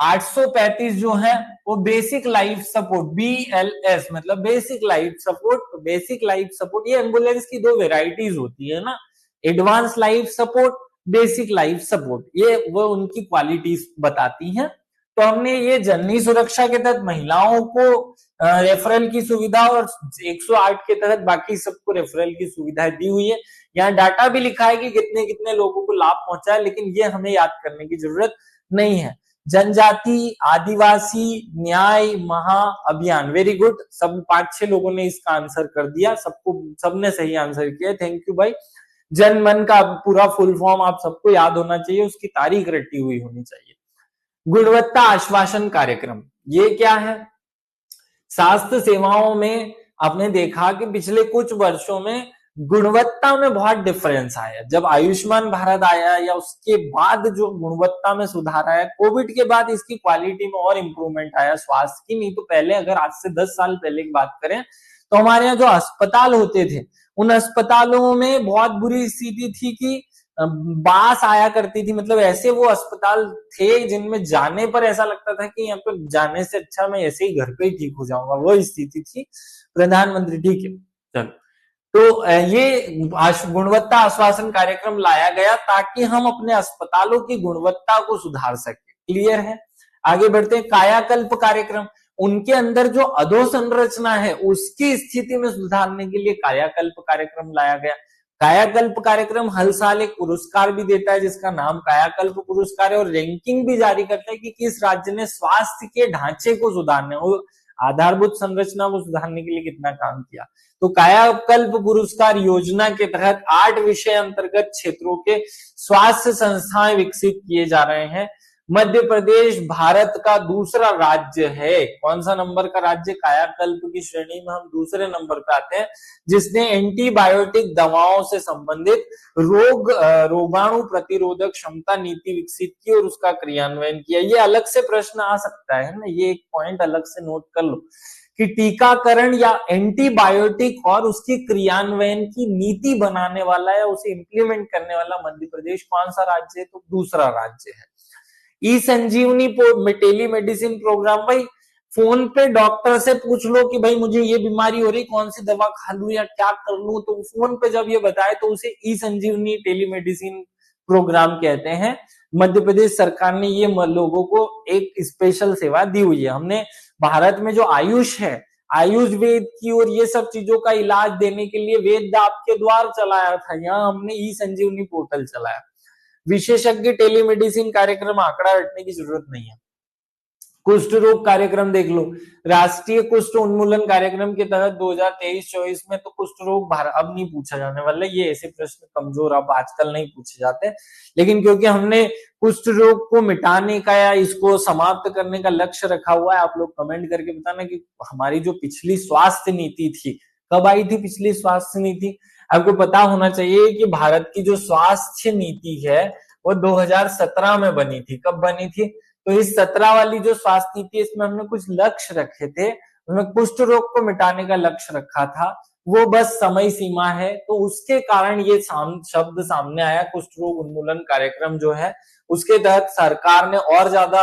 Speaker 1: 835 जो है वो बेसिक लाइफ सपोर्ट, BLS मतलब basic life support. Basic life support, ये एम्बुलेंस की दो वेराइटीज होती है ना, advance life support, basic life support, ये वो उनकी क्वालिटीज बताती हैं। तो हमने ये जननी सुरक्षा के तहत महिलाओं को रेफरल की सुविधा और 108 के तहत बाकी सबको रेफरल की सुविधा दी हुई है। यहाँ डाटा भी लिखा है कि कितने कितने लोगों को लाभ पहुंचा है, लेकिन ये हमें याद करने की जरूरत नहीं है। जनजाति आदिवासी न्याय महा अभियान, वेरी गुड, सब 5-6 लोगों ने इसका आंसर कर दिया, सबने सही आंसर किया, थैंक यू भाई। जन मन का पूरा फुल फॉर्म आप सबको याद होना चाहिए, उसकी तारीख रटी हुई होनी चाहिए। गुणवत्ता आश्वासन कार्यक्रम, ये क्या है? स्वास्थ्य सेवाओं में आपने देखा कि पिछले कुछ वर्षों में गुणवत्ता में बहुत डिफरेंस आया। जब आयुष्मान भारत आया या उसके बाद जो गुणवत्ता में सुधार आया, कोविड के बाद इसकी क्वालिटी में और इंप्रूवमेंट आया स्वास्थ्य की। नहीं तो पहले अगर आज से 10 साल पहले की बात करें तो हमारे यहाँ जो अस्पताल होते थे, उन अस्पतालों में बहुत बुरी स्थिति थी कि बास आया करती थी। मतलब ऐसे वो अस्पताल थे जिनमें जाने पर ऐसा लगता था कि यहाँ पर जाने से अच्छा मैं ऐसे ही घर पे ही ठीक हो जाऊंगा, वो स्थिति थी। प्रधानमंत्री ठीक है, चलो, तो ये गुणवत्ता आश्वासन कार्यक्रम लाया गया ताकि हम अपने अस्पतालों की गुणवत्ता को सुधार सके। क्लियर है? आगे बढ़ते हैं, कायाकल्प कार्यक्रम, उनके अंदर जो अधोसंरचना है उसकी स्थिति में सुधारने के लिए कायाकल्प कार्यक्रम लाया गया। कायाकल्प कार्यक्रम हर साल एक पुरस्कार भी देता है जिसका नाम कायाकल्प पुरस्कार है, और रैंकिंग भी जारी करता है कि किस राज्य ने स्वास्थ्य के ढांचे को सुधारने और आधारभूत संरचना को सुधारने के लिए कितना काम किया। तो कायाकल्प पुरस्कार योजना के तहत 8 विषय अंतर्गत क्षेत्रों के स्वास्थ्य संस्थाएं विकसित किए जा रहे हैं। मध्य प्रदेश भारत का दूसरा राज्य है। कौन सा नंबर का राज्य? कायाकल्प की श्रेणी में हम दूसरे नंबर पे आते हैं, जिसने एंटीबायोटिक दवाओं से संबंधित रोगाणु प्रतिरोधक क्षमता नीति विकसित की और उसका क्रियान्वयन किया। ये अलग से प्रश्न आ सकता है ना, ये एक पॉइंट अलग से नोट कर लो कि टीकाकरण या एंटीबायोटिक और उसकी क्रियान्वयन की नीति बनाने वाला या उसे इंप्लीमेंट करने वाला मध्य प्रदेश कौन सा राज्य है? तो दूसरा राज्य है। ई संजीवनी टेलीमेडिसिन प्रोग्राम, भाई फोन पे डॉक्टर से पूछ लो कि भाई मुझे ये बीमारी हो रही, कौन सी दवा खा लूं या क्या कर लूं, तो फोन पे जब ये बताए तो उसे ई संजीवनी टेलीमेडिसिन प्रोग्राम कहते हैं। मध्य प्रदेश सरकार ने ये लोगों को एक स्पेशल सेवा दी हुई है। हमने भारत में जो आयुष है, आयुष वेद की और ये सब चीजों का इलाज देने के लिए वेद आपके द्वार चलाया था, यहाँ हमने ई संजीवनी पोर्टल चलाया। विशेषज्ञ टेलीमेडिसिन कार्यक्रम, आंकड़ा रटने की जरूरत नहीं है। कुष्ठ रोग कार्यक्रम देख लो, राष्ट्रीय कुष्ठ उन्मूलन कार्यक्रम के तहत 2023-24 में तो कुष्ठ रोग अब नहीं पूछा जाने वाला, ये ऐसे प्रश्न कमजोर अब आजकल नहीं पूछे जाते, लेकिन क्योंकि हमने कुष्ठ रोग को मिटाने का या इसको समाप्त करने का लक्ष्य रखा हुआ है। आप लोग कमेंट करके बताना कि हमारी जो पिछली स्वास्थ्य नीति थी, कब आई थी पिछली स्वास्थ्य नीति? आपको पता होना चाहिए कि भारत की जो स्वास्थ्य नीति है वो 2017 में बनी थी। कब बनी थी? तो इस 17 वाली जो स्वास्थ्य नीति, इसमें हमने कुछ लक्ष्य रखे थे, उसमें कुष्ठ रोग को मिटाने का लक्ष्य रखा था। वो बस समय सीमा है। तो उसके कारण ये शब्द सामने आया, कुष्ठ रोग उन्मूलन कार्यक्रम जो है उसके तहत सरकार ने और ज्यादा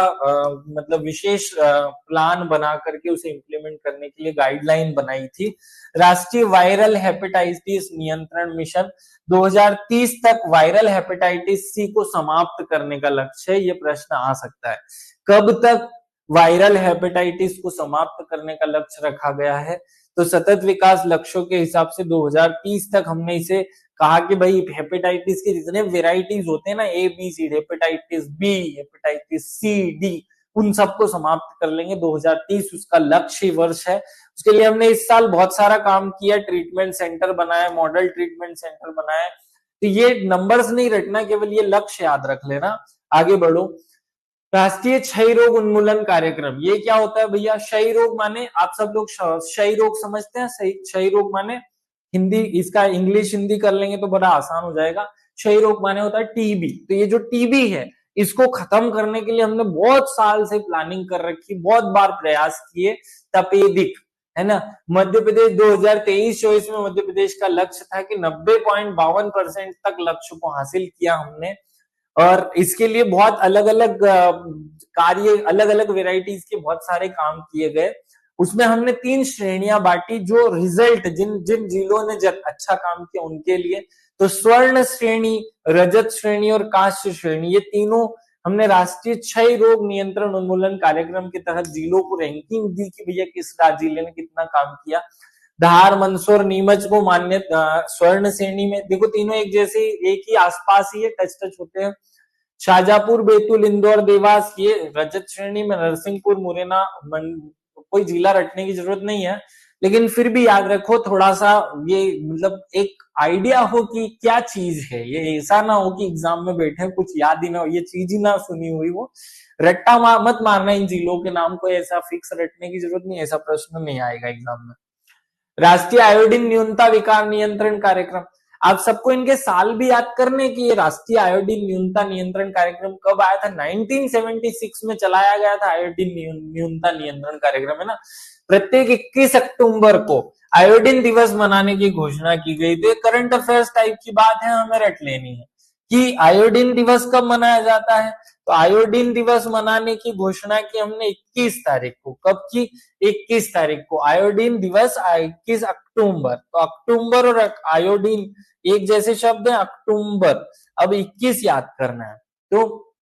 Speaker 1: मतलब विशेष प्लान बना करके उसे इम्प्लीमेंट करने के लिए गाइडलाइन बनाई थी। राष्ट्रीय वायरल हेपेटाइटिस नियंत्रण मिशन 2030 तक वायरल हेपेटाइटिस सी को समाप्त करने का लक्ष्य है। ये प्रश्न आ सकता है, कब तक वायरल हेपेटाइटिस को समाप्त करने का लक्ष्य रखा गया है? तो सतत विकास लक्ष्यों के हिसाब से 2030 तक हमने इसे कहा कि भाई हेपेटाइटिस के जितने वेराइटीज होते हैं ना, A B C, hepatitis B, hepatitis C, D, उन सबको समाप्त कर लेंगे। 2030 उसका लक्ष्य वर्ष है। उसके लिए हमने इस साल बहुत सारा काम किया, ट्रीटमेंट सेंटर बनाए, मॉडल ट्रीटमेंट सेंटर बनाए। तो ये नंबर्स नहीं रटना, केवल ये लक्ष्य याद रख लेना। आगे बढ़ो। राष्ट्रीय क्षय रोग उन्मूलन कार्यक्रम, ये क्या होता है भैया? क्षय रोग माने, आप सब लोग क्षय रोग समझते हैं? क्षय रोग माने, हिंदी इसका इंग्लिश हिंदी कर लेंगे तो बड़ा आसान हो जाएगा। क्षय रोग माने होता है टीबी। तो ये जो टीबी है इसको खत्म करने के लिए हमने बहुत साल से प्लानिंग कर रखी, बहुत बार प्रयास किए। तपेदिक है ना, मध्य प्रदेश 2023-24 में मध्य प्रदेश का लक्ष्य था कि 90.52% तक लक्ष्य को हासिल किया हमने। और इसके लिए बहुत अलग अलग कार्य, अलग अलग वेराइटीज के बहुत सारे काम किए गए। उसमें हमने 3 श्रेणियां बांटी, जो रिजल्ट जिन जिन जिलों ने अच्छा काम किया उनके लिए। तो स्वर्ण श्रेणी, रजत श्रेणी और कांस्य श्रेणी, ये तीनों हमने राष्ट्रीय क्षय रोग नियंत्रण उन्मूलन कार्यक्रम के तहत जिलों को रैंकिंग दी कि भैया किस जिले ने कितना काम किया। धार, मंदसौर, नीमच को मान्य स्वर्ण श्रेणी में। देखो तीनों एक जैसे, एक ही आसपास ही है, टच टच होते हैं। शाजापुर, बैतूल, इंदौर, देवास ये रजत श्रेणी में। नरसिंहपुर, मुरैना, कोई जिला रटने की जरूरत नहीं है, लेकिन फिर भी याद रखो थोड़ा सा, ये मतलब एक आइडिया हो कि क्या चीज है ये। ऐसा ना हो कि एग्जाम में बैठे कुछ याद ही ना हो, ये चीज ही ना सुनी हुई हो। रट्टा मत मारना इन जिलों के नाम को, ऐसा फिक्स रटने की जरूरत नहीं, ऐसा प्रश्न नहीं आएगा एग्जाम में। राष्ट्रीय आयोडीन न्यूनता विकार नियंत्रण कार्यक्रम, आप सबको इनके साल भी याद करने की। राष्ट्रीय आयोडीन न्यूनता नियंत्रण कार्यक्रम कब आया था? 1976 में चलाया गया था आयोडीन न्यूनता नियंत्रण कार्यक्रम, है ना। प्रत्येक 21 अक्टूबर को आयोडीन दिवस मनाने की घोषणा की गई थी। करंट अफेयर्स टाइप की बात है, हमें रट लेनी है कि आयोडीन दिवस कब मनाया जाता है। तो आयोडीन दिवस मनाने की घोषणा की हमने 21 तारीख को। कब की? 21 तारीख को आयोडीन दिवस, 21 अक्टूबर। तो अक्टूबर और आयोडीन एक जैसे शब्द है, अक्टूबर। अब 21 याद करना है। तो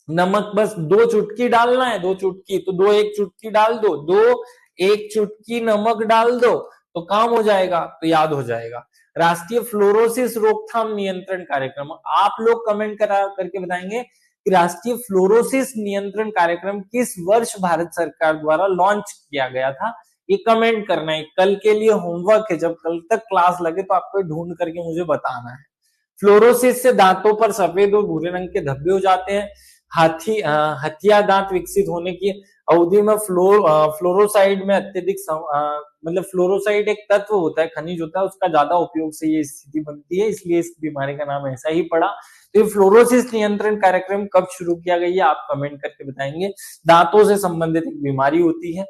Speaker 1: नमक बस 2 चुटकी डालना है, 2 चुटकी, तो 2 1 चुटकी डाल दो, 2 1 चुटकी नमक डाल दो, तो काम हो जाएगा, तो याद हो जाएगा। राष्ट्रीय फ्लोरोसिस रोकथाम नियंत्रण कार्यक्रम, आप लोग कमेंट करके बताएंगे कि राष्ट्रीय फ्लोरोसिस नियंत्रण कार्यक्रम किस वर्ष भारत सरकार द्वारा लॉन्च किया गया था। ये कमेंट करना है, कल के लिए होमवर्क है, जब कल तक क्लास लगे तो आपको ढूंढ करके मुझे बताना है। फ्लोरोसिस से दांतों पर सफेद और भूरे रंग के धब्बे हो जाते हैं। हथिया दांत विकसित होने की अवधि में फ्लोरोसाइड में अत्यधिक मतलब फ्लोरोसाइड एक तत्व होता है, खनिज होता है, उसका ज्यादा उपयोग से ये स्थिति बनती है, इसलिए इस बीमारी का नाम ऐसा ही पड़ा। तो ये फ्लोरोसिस नियंत्रण कार्यक्रम कब शुरू किया गया, आप कमेंट करके बताएंगे। दांतों से संबंधित एक बीमारी होती है।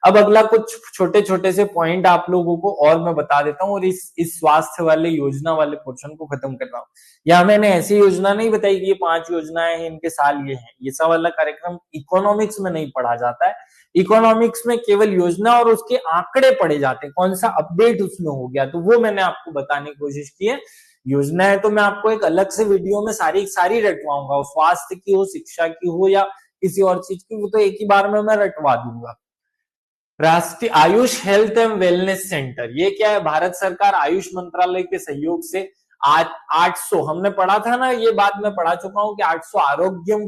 Speaker 1: अब अगला कुछ छोटे छोटे से पॉइंट आप लोगों को और मैं बता देता हूँ, और इस स्वास्थ्य वाले योजना वाले पोर्शन को खत्म कर रहा हूँ। यहाँ मैंने ऐसी योजना नहीं बताई कि ये 5 योजनाएं हैं, इनके साल ये हैं। ये सब वाला कार्यक्रम इकोनॉमिक्स में नहीं पढ़ा जाता है। इकोनॉमिक्स में केवल योजना और उसके आंकड़े पढ़े जाते हैं, कौन सा अपडेट उसमें हो गया, तो वो मैंने आपको बताने की कोशिश की है। योजनाएं तो मैं आपको एक अलग से वीडियो में सारी सारी रटवाऊंगा, स्वास्थ्य की हो, शिक्षा की हो, या किसी और चीज की, वो तो एक ही बार में मैं रटवा दूंगा। राष्ट्रीय Ayush health and wellness centre, ये क्या है? भारत सरकार आयुष मंत्रालय के सहयोग से 800, हमने पढ़ा था ना, ये बात मैं पढ़ा चुका हूं कि 800 आरोग्यम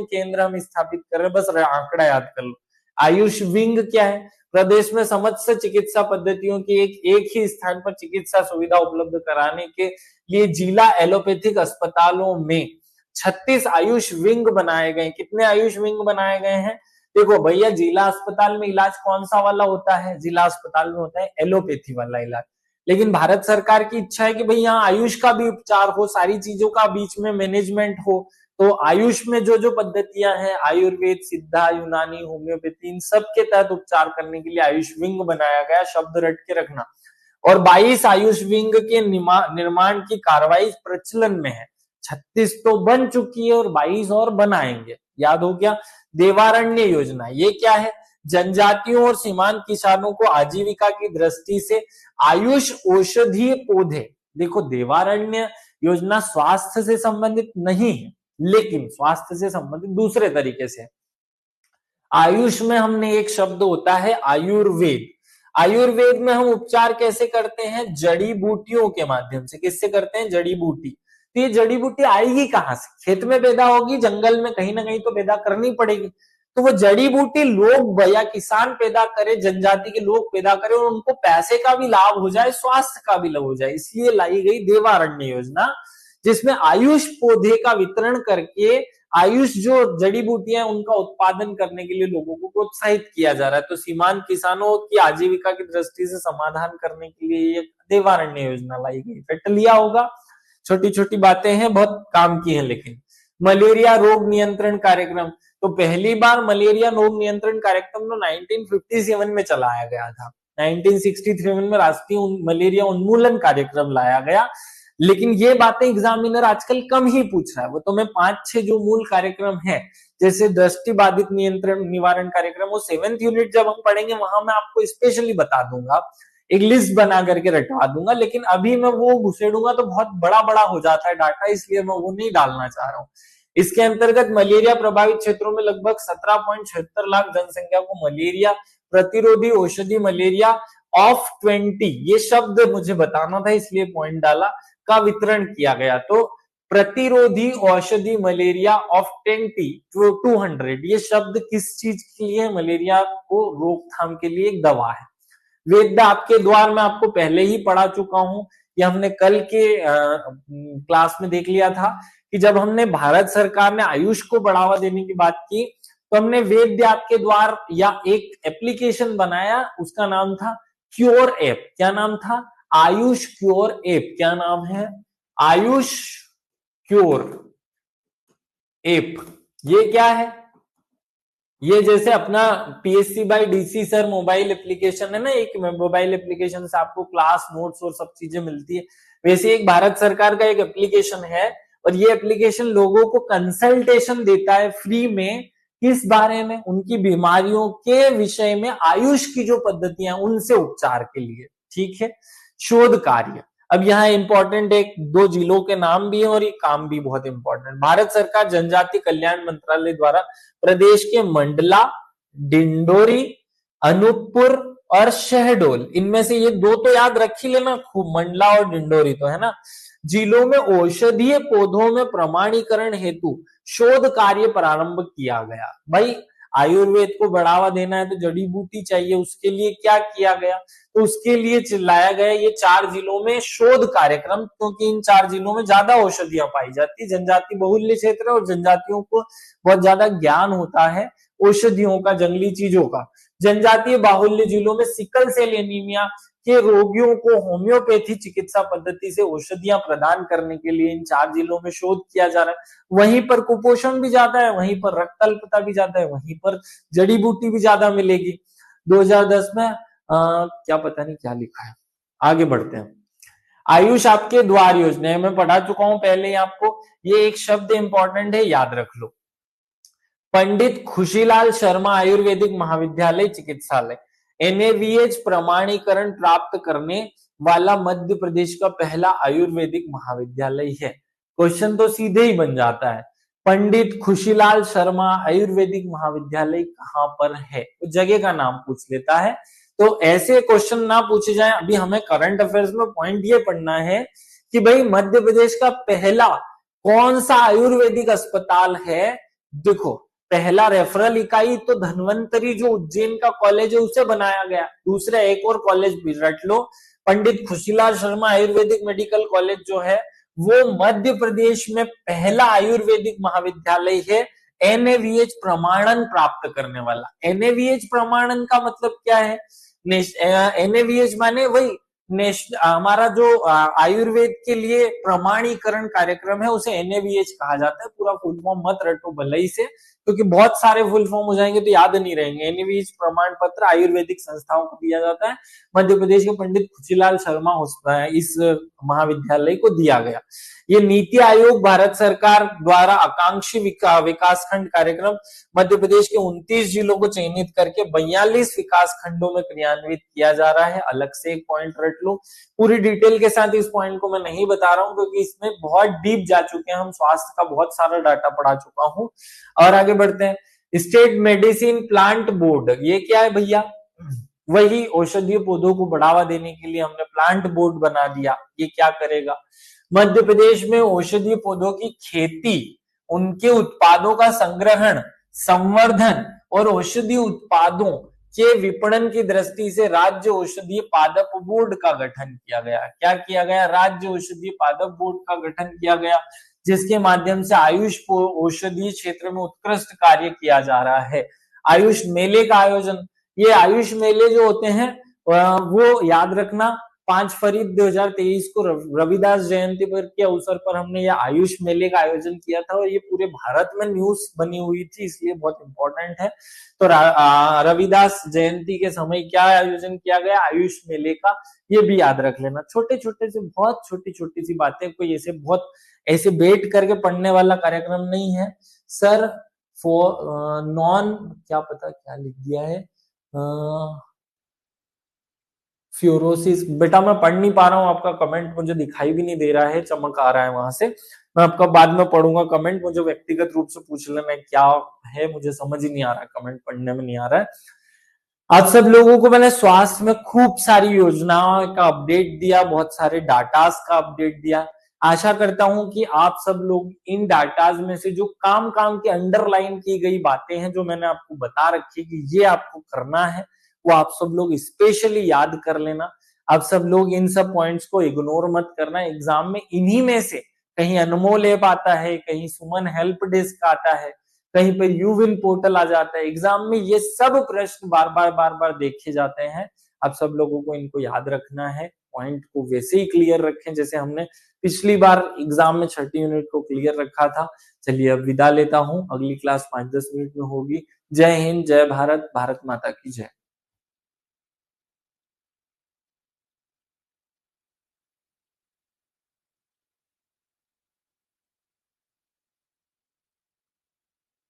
Speaker 1: केंद्र हम स्थापित कर रहे हैं। बस आंकड़ा याद कर लो। आयुष विंग क्या है? प्रदेश में समस्त चिकित्सा पद्धतियों की एक ही स्थान पर चिकित्सा सुविधा उपलब्ध कराने के लिए जिला एलोपैथिक अस्पतालों में 36 आयुष विंग बनाए गए। कितने आयुष विंग बनाए गए हैं? देखो भैया, जिला अस्पताल में इलाज कौन सा वाला होता है? जिला अस्पताल में होता है एलोपैथी वाला इलाज। लेकिन भारत सरकार की इच्छा है कि भाई यहाँ आयुष का भी उपचार हो, सारी चीजों का बीच में मैनेजमेंट हो। तो आयुष में जो जो पद्धतियां हैं, आयुर्वेद, सिद्धा, यूनानी, होम्योपैथी, इन सब के तहत उपचार करने के लिए आयुष विंग बनाया गया। शब्द रट के रखना। और 22 आयुष विंग के निर्माण की कार्रवाई प्रचलन में है। 36 तो बन चुकी है और 22 और बनाएंगे, याद हो गया। देवारण्य योजना, ये क्या है? जनजातियों और सीमांत किसानों को आजीविका की दृष्टि से आयुष औषधीय पौधे, देखो देवारण्य योजना स्वास्थ्य से संबंधित नहीं है, लेकिन स्वास्थ्य से संबंधित दूसरे तरीके से। आयुष में हमने एक शब्द होता है आयुर्वेद। आयुर्वेद में हम उपचार कैसे करते हैं? जड़ी बूटियों के माध्यम से। किससे करते हैं? जड़ी बूटी। तो ये जड़ी बूटी आएगी कहां से? खेत में पैदा होगी, जंगल में कहीं ना कहीं तो पैदा करनी पड़ेगी। तो वो जड़ी बूटी लोग या किसान पैदा करे, जनजाति के लोग पैदा करे और उनको पैसे का भी लाभ हो जाए, स्वास्थ्य का भी लाभ हो जाए, इसलिए लाई गई देवारण्य योजना, जिसमें आयुष पौधे का वितरण करके आयुष जो जड़ी बूटियां उनका उत्पादन करने के लिए लोगों को प्रोत्साहित किया जा रहा है। तो सीमांत किसानों की आजीविका की दृष्टि से समाधान करने के लिए ये देवारण्य योजना लाई गई। रट लिया होगा, छोटी छोटी बातें हैं, बहुत काम की हैं। लेकिन मलेरिया रोग नियंत्रण कार्यक्रम, तो पहली बार मलेरिया रोग नियंत्रण कार्यक्रम तो 1957 में चलाया गया था। 1963 में राष्ट्रीय मलेरिया उन्मूलन कार्यक्रम लाया गया। लेकिन ये बातें एग्जामिनर आजकल कम ही पूछ रहा है। वो तो मैं 5-6 जो मूल कार्यक्रम है, जैसे दृष्टि बाधित नियंत्रण निवारण कार्यक्रम, वो 7th यूनिट जब हम पढ़ेंगे वहां मैं आपको स्पेशली बता दूंगा, एक लिस्ट बना करके रटवा दूंगा। लेकिन अभी मैं वो घुसेड़ूंगा तो बहुत बड़ा बड़ा हो जाता है डाटा, इसलिए मैं वो नहीं डालना चाह रहा हूँ। इसके अंतर्गत मलेरिया प्रभावित क्षेत्रों में लगभग 17.76 लाख जनसंख्या को मलेरिया प्रतिरोधी औषधि मलेरिया ऑफ 20, ये शब्द मुझे बताना था इसलिए पॉइंट डाला, का वितरण किया गया। तो प्रतिरोधी औषधि मलेरिया ऑफ 200, ये शब्द किस चीज के लिए? मलेरिया को रोकथाम के लिए एक दवा है। वेद आपके द्वार में आपको पहले ही पढ़ा चुका हूं, ये हमने कल के क्लास में देख लिया था कि जब हमने भारत सरकार ने आयुष को बढ़ावा देने की बात की तो हमने वेद आपके द्वार या एक एप्लीकेशन बनाया, उसका नाम था क्योर ऐप। क्या नाम था? Ayush cure app. क्या नाम है? Ayush cure app. ये क्या है? ये जैसे अपना PSC by DC sir mobile application है ना, एक मोबाइल एप्लीकेशन से आपको क्लास नोट्स और सब चीजें मिलती है, वैसे एक भारत सरकार का एक एप्लीकेशन है। और ये एप्लीकेशन लोगों को कंसल्टेशन देता है फ्री में, किस बारे में? उनकी बीमारियों के विषय में, आयुष की जो पद्धतियां उनसे उपचार के लिए। ठीक है। शोध कार्य, अब यहाँ इंपॉर्टेंट एक 2 जिलों के नाम भी है और ये काम भी बहुत इंपॉर्टेंट। भारत सरकार जनजाति कल्याण मंत्रालय द्वारा प्रदेश के मंडला, डिंडोरी, अनूपपुर और शहडोल, इनमें से ये 2 तो याद रख ही लेना खूब, मंडला और डिंडोरी तो है ना, जिलों में औषधीय पौधों में प्रमाणीकरण हेतु शोध कार्य प्रारंभ किया गया। भाई आयुर्वेद को बढ़ावा देना है तो जड़ी बूटी चाहिए, उसके लिए क्या किया गया? तो उसके लिए चिल्लाया गया ये 4 जिलों में शोध कार्यक्रम, क्योंकि इन 4 जिलों में ज्यादा औषधियां पाई जाती, जनजाति बहुल्य क्षेत्र और जनजातियों को बहुत ज्यादा ज्ञान होता है औषधियों का, जंगली चीजों का। जनजातीय बाहुल्य जिलों में सिकल सेल एनीमिया के रोगियों को होम्योपैथी चिकित्सा पद्धति से औषधियां प्रदान करने के लिए इन 4 जिलों में शोध किया जा रहा है। वहीं पर कुपोषण भी ज्यादा है, वहीं पर रक्तअल्पता भी ज्यादा है, वहीं पर जड़ी बूटी भी ज्यादा मिलेगी। 2010 में क्या पता नहीं क्या लिखा है, आगे बढ़ते हैं। आयुष आपके द्वार योजना मैं पढ़ा चुका हूं पहले ही आपको, ये एक शब्द इंपॉर्टेंट है, याद रख लो। पंडित खुशीलाल शर्मा आयुर्वेदिक महाविद्यालय चिकित्सालय एनएवीएच प्रमाणीकरण प्राप्त करने वाला मध्य प्रदेश का पहला आयुर्वेदिक महाविद्यालय है। क्वेश्चन तो सीधे ही बन जाता है, पंडित खुशीलाल शर्मा आयुर्वेदिक महाविद्यालय कहां पर है? तो जगह का नाम पूछ लेता है। तो ऐसे क्वेश्चन ना पूछे जाए। अभी हमें करंट अफेयर्स में पॉइंट ये पढ़ना है कि भाई मध्य प्रदेश का पहला कौन सा आयुर्वेदिक अस्पताल है। देखो पहला रेफरल इकाई तो धन्वंतरी जो उज्जैन का कॉलेज है उसे बनाया गया। दूसरा एक और कॉलेज भी रट लो, पंडित खुशीलाल शर्मा आयुर्वेदिक मेडिकल कॉलेज जो है वो मध्य प्रदेश में पहला आयुर्वेदिक महाविद्यालय है एनएवीएच प्रमाणन प्राप्त करने वाला। एनएवीएच प्रमाणन का मतलब क्या है? एनएवीएच माने वही हमारा जो आयुर्वेद के लिए प्रमाणीकरण कार्यक्रम है उसे एनएवीएच कहा जाता है। पूरा फुल फॉर्म मत रटो भले ही से, क्योंकि बहुत सारे फुल फॉर्म हो जाएंगे तो याद नहीं रहेंगे। एनवीज प्रमाण पत्र आयुर्वेदिक संस्थाओं को दिया जाता है। मध्य प्रदेश के पंडित खुशीलाल शर्मा इस महाविद्यालय को दिया गया। ये नीति आयोग भारत सरकार द्वारा आकांक्षी विकास खंड कार्यक्रम मध्य प्रदेश के 29 जिलों को चयनित करके 42 विकास खंडों में क्रियान्वित किया जा रहा है। अलग से एक पॉइंट रट लो। पूरी डिटेल के साथ इस पॉइंट को मैं नहीं बता रहा हूं क्योंकि इसमें बहुत डीप जा चुके हैं हम, स्वास्थ्य का बहुत सारा डाटा पढ़ा चुका हूं। और आगे बढ़ते हैं। स्टेट मेडिसिन प्लांट बोर्ड, ये क्या है भैया? वही औषधीय पौधों को बढ़ावा देने के लिए हमने प्लांट बोर्ड बना दिया। ये क्या करेगा? मध्य प्रदेश में औषधीय पौधों की खेती, उनके उत्पादों का संग्रहण, संवर्धन और औषधीय उत्पादों के विपणन की दृष्टि से राज्य औषधीय पादप बोर्ड का गठन किया गया। क्या किया गया? राज्य औषधीय पादप बोर्ड का गठन किया गया, जिसके माध्यम से आयुष औषधीय क्षेत्र में उत्कृष्ट कार्य किया जा रहा है। आयुष मेले का आयोजन, ये आयुष मेले जो होते हैं वो याद रखना 5 फरवरी 2023 को रविदास जयंती पर के अवसर पर हमने ये आयुष मेले का आयोजन किया था और ये पूरे भारत में न्यूज बनी हुई थी, इसलिए बहुत इंपॉर्टेंट है। तो रविदास जयंती के समय क्या आयोजन किया गया? आयुष मेले का, ये भी याद रख लेना। छोटे छोटे से बहुत छोटी छोटी सी बातें, कोई ऐसे बहुत ऐसे बैठ करके पढ़ने वाला कार्यक्रम नहीं है सर। नॉन क्या पता क्या लिख दिया है, फ्यूरोसिस। बेटा मैं पढ़ नहीं पा रहा हूँ, आपका कमेंट मुझे दिखाई भी नहीं दे रहा है, चमक आ रहा है वहां से। मैं आपका बाद में पढ़ूंगा कमेंट, मुझे व्यक्तिगत रूप से पूछ लेना क्या है, मुझे समझ ही नहीं आ रहा, कमेंट पढ़ने में नहीं आ रहा है। आप सब लोगों को मैंने स्वास्थ्य में खूब सारी योजनाओं का अपडेट दिया, बहुत सारे डाटास का अपडेट दिया। आशा करता हूं कि आप सब लोग इन डाटाज में से जो काम की अंडरलाइन की गई बातें हैं, जो मैंने आपको बता रखी कि ये आपको करना है, वो आप सब लोग स्पेशली याद कर लेना। आप सब लोग इन सब पॉइंट्स को इग्नोर मत करना। एग्जाम में इन्हीं में से कहीं अनमोल ऐप आता है, कहीं सुमन हेल्प डेस्क आता है, कहीं पर यूविन पोर्टल आ जाता है। एग्जाम में ये सब प्रश्न बार बार देखे जाते हैं। आप सब लोगों को इनको याद रखना है, पॉइंट को वैसे ही क्लियर रखें जैसे हमने पिछली बार एग्जाम में 6ठी यूनिट को क्लियर रखा था। चलिए अब विदा लेता हूं, अगली क्लास 5-10 मिनट में होगी। जय हिंद, जय भारत, भारत माता की जय।